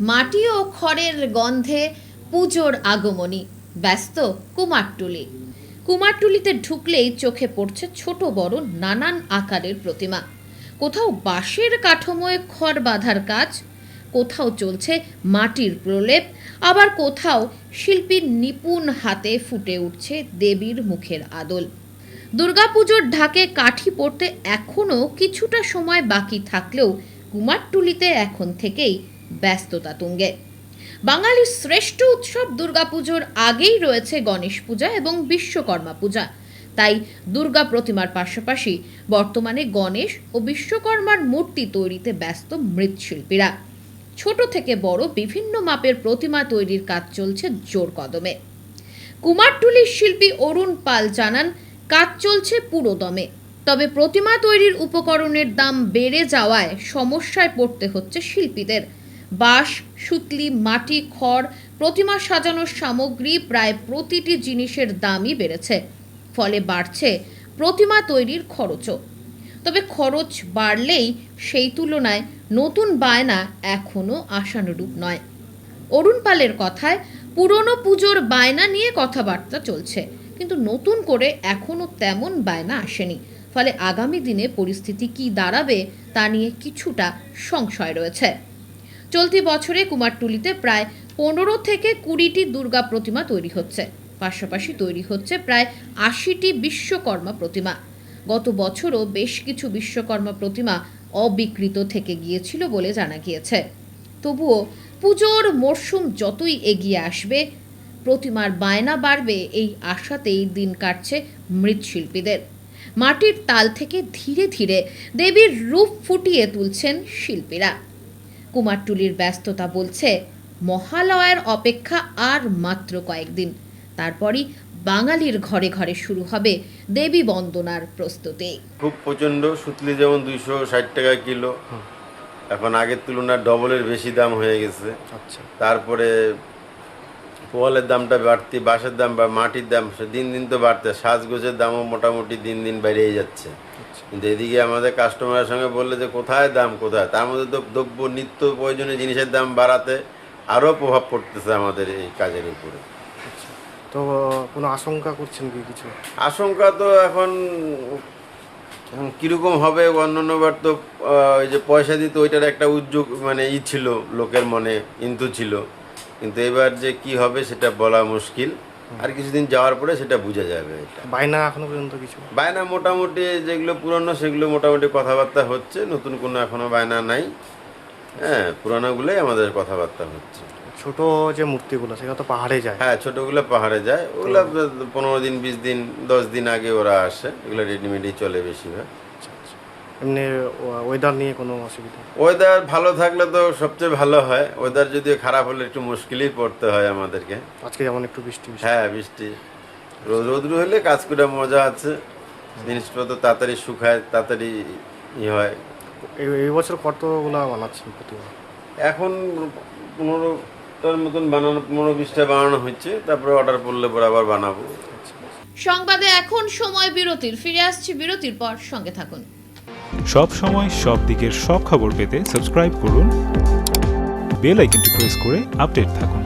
Speaker 1: মাটি ও খড়ের গন্ধে পুজোর আগমনী, ব্যস্ত কুমারটুলি। কুমারটুলিতে ঢুকলেই চোখে পড়ছে ছোট বড় নানান আকারের প্রতিমা। কোথাও বাঁশের কাঠামোয় খড় বাঁধার কাজ, কোথাও চলছে মাটির প্রলেপ, আবার কোথাও শিল্পীর নিপুণ হাতে ফুটে উঠছে দেবীর মুখের আদল। দুর্গাপুজোর ঢাকে কাঠি পড়তে এখনও কিছুটা সময় বাকি থাকলেও কুমারটুলিতে এখন থেকেই ব্যস্ততা তুঙ্গে। বাঙালির শ্রেষ্ঠ উৎসব দুর্গাপুজোর আগেই রয়েছে গণেশ পূজা এবং বিশ্বকর্মা পূজা। তাই দুর্গা প্রতিমার পাশাপাশি বর্তমানে গণেশ ও বিশ্বকর্মার মূর্তি তৈরিতে ব্যস্ত মৃৎশিল্পীরা। ছোট থেকে বড় বিভিন্ন মাপের প্রতিমা তৈরির কাজ চলছে জোর কদমে। কুমারটুলির শিল্পী অরুণ পাল জানান, কাজ চলছে পুরোদমে। তবে প্রতিমা তৈরির উপকরণের দাম বেড়ে যাওয়ায় সমস্যায় পড়তে হচ্ছে শিল্পীদের। বাঁশ, সুতলি, মাটি, খড়, প্রতিমা সাজানোর সামগ্রী, প্রায় প্রতিটি জিনিসের দামই বেড়েছে। ফলে বাড়ছে প্রতিমা তৈরির খরচও। তবে খরচ বাড়লেই সেই তুলনায় নতুন বায়না এখনও আশানুরূপ নয়। অরুণ পালের কথায়, পুরনো পুজোর বায়না নিয়ে কথাবার্তা চলছে, কিন্তু নতুন করে এখনও তেমন বায়না আসেনি। ফলে আগামী দিনে পরিস্থিতি কী দাঁড়াবে তা নিয়ে কিছুটা সংশয় রয়েছে। চলতি বছরে কুমারটুলিতে প্রায় 15 থেকে 20টি দুর্গা প্রতিমা তৈরি হচ্ছে। পাশাপাশি তৈরি হচ্ছে প্রায় 80টি বিশ্বকর্মা প্রতিমা। গত বছরও বেশ কিছু বিশ্বকর্মা প্রতিমা অবিকৃত থেকে গিয়েছিল বলে জানা গিয়েছে। তবুও পুজোর মরশুম যতই এগিয়ে আসবে, প্রতিমার বায়না বাড়বে এই আশাতেই দিন কাটছে মৃৎশিল্পীদের। মাটির তাল থেকে ধীরে ধীরে দেবীর রূপ ফুটিয়ে তুলছেন শিল্পীরা। কুমারটুলির ব্যস্ততা বলছে, মহালয়ার অপেক্ষা আর মাত্র কয়েকদিন, তারপরই বাঙালির ঘরে ঘরে শুরু হবে দেবী বন্দনার প্রস্তুতি।
Speaker 19: খুব প্রচণ্ড। সুতলি যেমন 260 টাকা কিলো, এখন আগের তুলনায় ডবলের বেশি দাম হয়ে গেছে। আচ্ছা, তারপরে পোয়ালের দামটা বাড়তি, বাঁশের দাম বা মাটির দাম দিন দিন তো বাড়তে, সাজগোজের দামও মোটামুটি দিন দিন বেড়েই যাচ্ছে। কিন্তু এদিকে আমাদের কাস্টমারের সঙ্গে বললে যে কোথায় দাম কোথায়, তার মধ্যে তো দ্রব্য নিত্য প্রয়োজনীয় জিনিসের দাম বাড়াতে আরও প্রভাব পড়তেছে আমাদের এই কাজের উপরে।
Speaker 11: তো কোনো আশঙ্কা করছেন কি কিছু?
Speaker 19: আশঙ্কা তো এখন কীরকম হবে, অন্যান্যবার তো ওই যে পয়সা দিত ওইটার একটা উদ্যোগ মানে ছিল লোকের মনে, কিন্তু ছিল। কিন্তু এবার যে কি হবে সেটা বলা মুশকিল, আর কিছুদিন যাওয়ার পরে সেটা বোঝা যাবে। এটা
Speaker 11: বায়না এখনো পর্যন্ত কিছু?
Speaker 19: বায়না মোটামুটি যেগুলো পুরনো সেগুলো মোটামুটি কথাবার্তা হচ্ছে, নতুন কোনো এখনো বায়না নাই। হ্যাঁ, পুরানোগুলোই আমাদের কথাবার্তা হচ্ছে।
Speaker 11: ছোট যে মূর্তিগুলো সেগুলো তো পাহাড়ে যায়?
Speaker 19: হ্যাঁ, ছোটোগুলো পাহাড়ে যায়, ওগুলো 15 দিন 20 দিন 10 দিন আগে ওরা আসে, এগুলো রেডিমেডই চলে বেশিরভাগ।
Speaker 11: এমনি ওয়েদার নিয়ে কোনো অসুবিধা?
Speaker 19: ওয়েদার ভালো থাকলে তো সবচেয়ে ভালো হয়, ওয়েদার যদি খারাপ হলে একটু মুশকিলই পড়তে হয় আমাদেরকে।
Speaker 11: আজকে যেমন একটু বৃষ্টি?
Speaker 19: হ্যাঁ, বৃষ্টি। রোদ্রু হলে কাজ করে মজা আছে, জিনিসপত্র তাড়াতাড়ি শুকায়, তাড়াতাড়ি হয়।
Speaker 11: এই বছর কতগুলো বানাচ্ছেন প্রতিমা?
Speaker 19: এখন 15টার মতন বানানো, 15-20টা বানানো হচ্ছে, তারপরে অর্ডার পড়লে পরে আবার বানাবো।
Speaker 1: সংবাদে এখন সময় বিরতির, ফিরে আসছি বিরতির পর, সঙ্গে থাকুন।
Speaker 14: সব সময় সব দিকের সব খবর পেতে সাবস্ক্রাইব করুন, বেল আইকনটি প্রেস করে আপডেট থাকুন।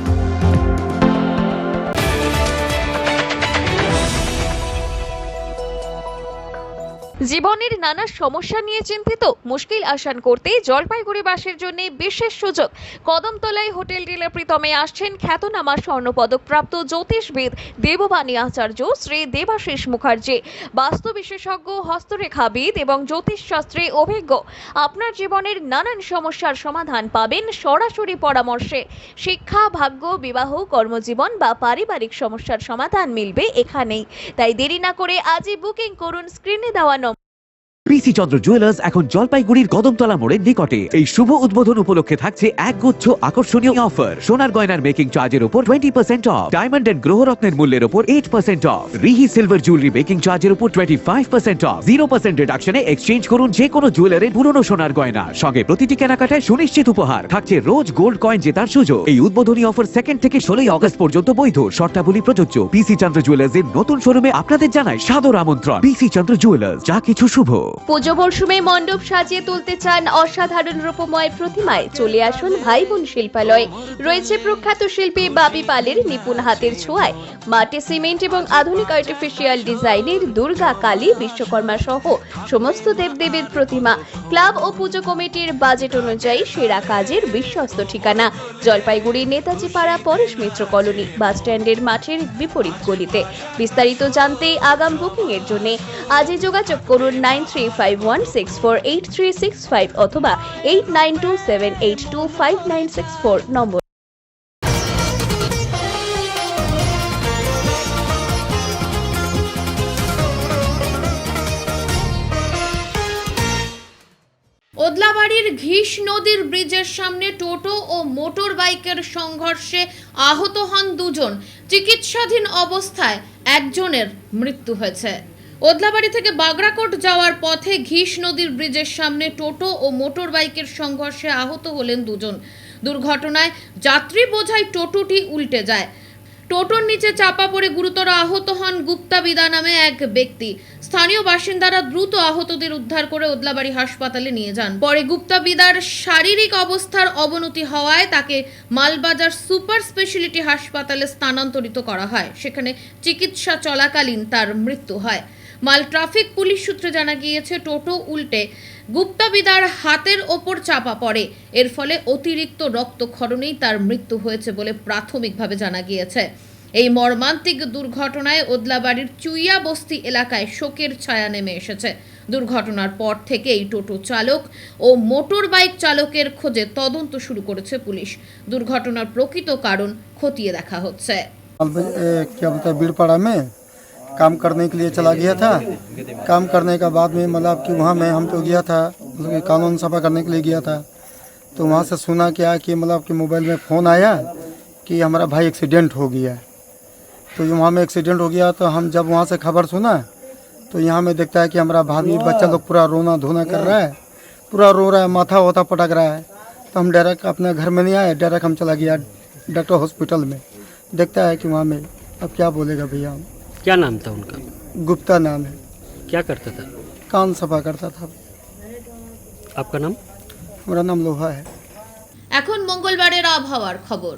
Speaker 16: জীবনের নানা সমস্যা নিয়ে চিন্তিত? মুশকিল আসান করতে জলপাইগুড়িবাসীর জন্য বিশেষ সুযোগ। কদমতলায় হোটেল ডিলার প্রীতমে আসছেন খ্যাতনামা স্বর্ণপদকপ্রাপ্ত জ্যোতিষবিদ দেববাণী আচার্য শ্রী দেবাশিস মুখার্জি, বাস্তু বিশেষজ্ঞ, হস্তরেখাবিদ এবং জ্যোতিষ শাস্ত্রে অভিজ্ঞ। আপনার জীবনের নানান সমস্যার সমাধান পাবেন সরাসরি পরামর্শে। শিক্ষা, ভাগ্য, বিবাহ, কর্মজীবন বা পারিবারিক সমস্যার সমাধান মিলবে এখানেই। তাই দেরি না করে আজই বুকিং করুন স্ক্রিনে দেওয়া
Speaker 20: পিসি চন্দ্র জুয়েলার্স এখন জলপাইগুড়ির কদমতলা মোড়ের নিকটে। এই শুভ উদ্বোধন উপলক্ষে থাকছে একগুচ্ছ আকর্ষণীয় অফার। সোনার গয়নার মেকিং চার্জের উপর 20% অফ, ডায়মন্ড এন্ড গ্রহরত্নের মূল্যের উপর 8% অফ, রিহি সিলভার জুয়েলারি মেকিং চার্জের উপর 25% অফ, 0% রিডাকশনে এক্সচেঞ্জ করুন যে কোনো জুয়েলারের পুরনো সোনার গয়না। সঙ্গে প্রতিটি কেনাকাটায় সুনিশ্চিত উপহার থাকছে রোজ গোল্ড কয়েন জেতার সুযোগ। এই উদ্বোধনী অফার 2 থেকে 16 আগস্ট পর্যন্ত বৈধ। শর্তাবলী প্রযোজ্য। পিসি চন্দ্র জুয়েলার্স এর নতুন শোরুমে আপনাদের জানাই সাদর আমন্ত্রণ। পিসি চন্দ্র জুয়েলার্স, যা কিছু শুভ।
Speaker 16: পুজো মরশুমে মণ্ডপ সাজিয়ে তুলতে চান অসাধারণ রূপময় প্রতিমায়? চলে আসুন ভাই বোন শিল্পালয়ে। রয়েছে প্রখ্যাত শিল্পী বাপি পালের নিপুণ হাতের ছোঁয়ায় মাটি, সিমেন্ট এবং আধুনিক আর্টিফিশিয়াল ডিজাইনের দুর্গা, কালী, বিশ্বকর্মা সহ সমস্ত দেবদেবীর প্রতিমা। ক্লাব ও পুজো কমিটির বাজেট অনুযায়ী সেরা কাজের বিশ্বস্ত ঠিকানা জলপাইগুড়ি নেতাজি পাড়া, পরেশ মিত্র কলোনি, বাস স্ট্যান্ডের মাঠের বিপরীত গলিতে। বিস্তারিত জানতে আগাম বুকিং এর জন্য আজই যোগাযোগ করুন 9351648365 অথবা 8927825964 নম্বর।
Speaker 1: ওদলাবাড়ির ঘিস নদীর ব্রিজের সামনে টোটো ও মোটর বাইকের সংঘর্ষে আহত হন 2 জন। চিকিৎসাধীন অবস্থায় একজনের মৃত্যু হয়েছে। ওদলাবাড়ি থেকে বাগড়াকোট যাওয়ার পথে ঘিস নদীর ব্রিজের সামনে টোটো ও মোটর বাইকের সংঘর্ষে আহত হলেন 2 জন। দুর্ঘটনায় যাত্রী বোঝাই টোটোটি উল্টে যায়। টোটোর নিচে চাপা পড়ে গুরুতর আহত হন গুপ্তা বিদা নামে এক ব্যক্তি। স্থানীয় বাসিন্দারা দ্রুত আহতদের উদ্ধার করে ওদলাবাড়ি হাসপাতালে নিয়ে যান। পরে গুপ্তা বিদার শারীরিক অবস্থার অবনতি হওয়ায় তাকে মালবাজার সুপার স্পেশালিটি হাসপাতালে স্থানান্তরিত করা হয়। সেখানে চিকিৎসা চলাকালীন তার মৃত্যু হয়। মাল ট্রাফিক পুলিশ সূত্রে জানা গিয়েছে, টোটো উল্টে গুপ্তা বিদার হাতের ওপর চাপা পড়ে। এর ফলে অতিরিক্ত রক্তক্ষরণেই তার মৃত্যু হয়েছে বলে প্রাথমিকভাবে জানা গিয়েছে। এই মর্মান্তিক দুর্ঘটনায় ওদলাবাড়ির চুইয়া বস্তি এলাকায় শোকের ছায়া নেমে এসেছে। দুর্ঘটনার পর থেকেই টোটো চালক ও মোটর বাইক চালকের খোঁজে তদন্ত শুরু করেছে পুলিশ। দুর্ঘটনার প্রকৃত কারণ খতিয়ে দেখা হচ্ছে।
Speaker 13: बीड़पाड़ा में काम करने के लिए चला गया था। काम करने का बाद में मतलब कि वहाँ में हम तो गया था, मतलब कि कानून सफा करने के लिए गया था। तो वहाँ से सुना क्या कि मतलब कि मोबाइल में फ़ोन आया कि हमारा भाई एक्सीडेंट हो गया। तो वहाँ में एक्सीडेंट हो गया तो हम जब वहाँ से खबर सुना तो यहाँ में देखता है कि हमारा भाभी बच्चा लोग पूरा रोना धोना कर रहा है, पूरा रो रहा है, माथा वोथा पटक रहा है। तो हम डायरेक्ट अपने घर में नहीं आए, डायरेक्ट हम चला गया डॉक्टर हॉस्पिटल में। देखता है कि वहाँ में अब क्या बोलेगा भैया।
Speaker 21: क्या नाम था उनका?
Speaker 13: गुप्ता नाम है।
Speaker 21: क्या करता था?
Speaker 13: कान सफा करता था।
Speaker 21: आपका नाम?
Speaker 13: मेरा नाम लोहा है।
Speaker 1: এখন মঙ্গলবারের আবহাওয়ার খবর।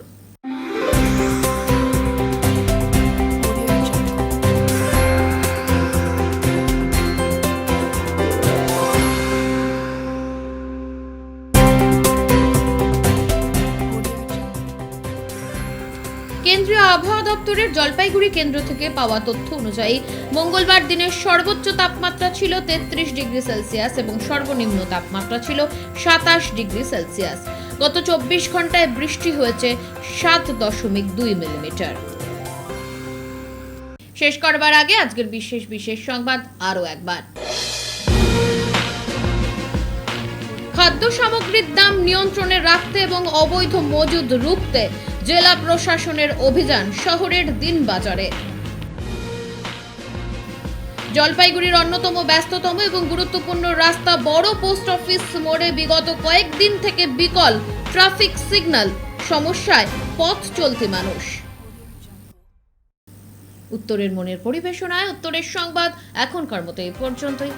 Speaker 1: কেন্দ্রীয় আবহাওয়া দপ্তরের জলপাইগুড়ি কেন্দ্র থেকে পাওয়া তথ্য অনুযায়ী মঙ্গলবার দিনের সর্বোচ্চ তাপমাত্রা ছিল 33 ডিগ্রি সেলসিয়াস এবং সর্বনিম্ন তাপমাত্রা ছিল 27 ডিগ্রি সেলসিয়াস। গত 24 ঘন্টায় বৃষ্টি হয়েছে 7.2 মিলিমিটার। শেষ করবার আগে আজকের বিশেষ সংবাদ আরও একবার। খাদ্য সামগ্রীর দাম নিয়ন্ত্রণে রাখতে এবং অবৈধ মজুদ রুখতে জেলা প্রশাসনের অভিযান শহরের দিনবাজারে। জলপাইগুড়ির অন্যতম ব্যস্ততম এবং গুরুত্বপূর্ণ রাস্তা বড় পোস্ট অফিস মোড়ে বিগত কয়েকদিন থেকে বিকল ট্রাফিক সিগন্যাল, সমস্যায় পথ চলতি মানুষ। উত্তরের মনের পরিবেশনায় উত্তরের সংবাদ এখনকার মতো এই পর্যন্তই।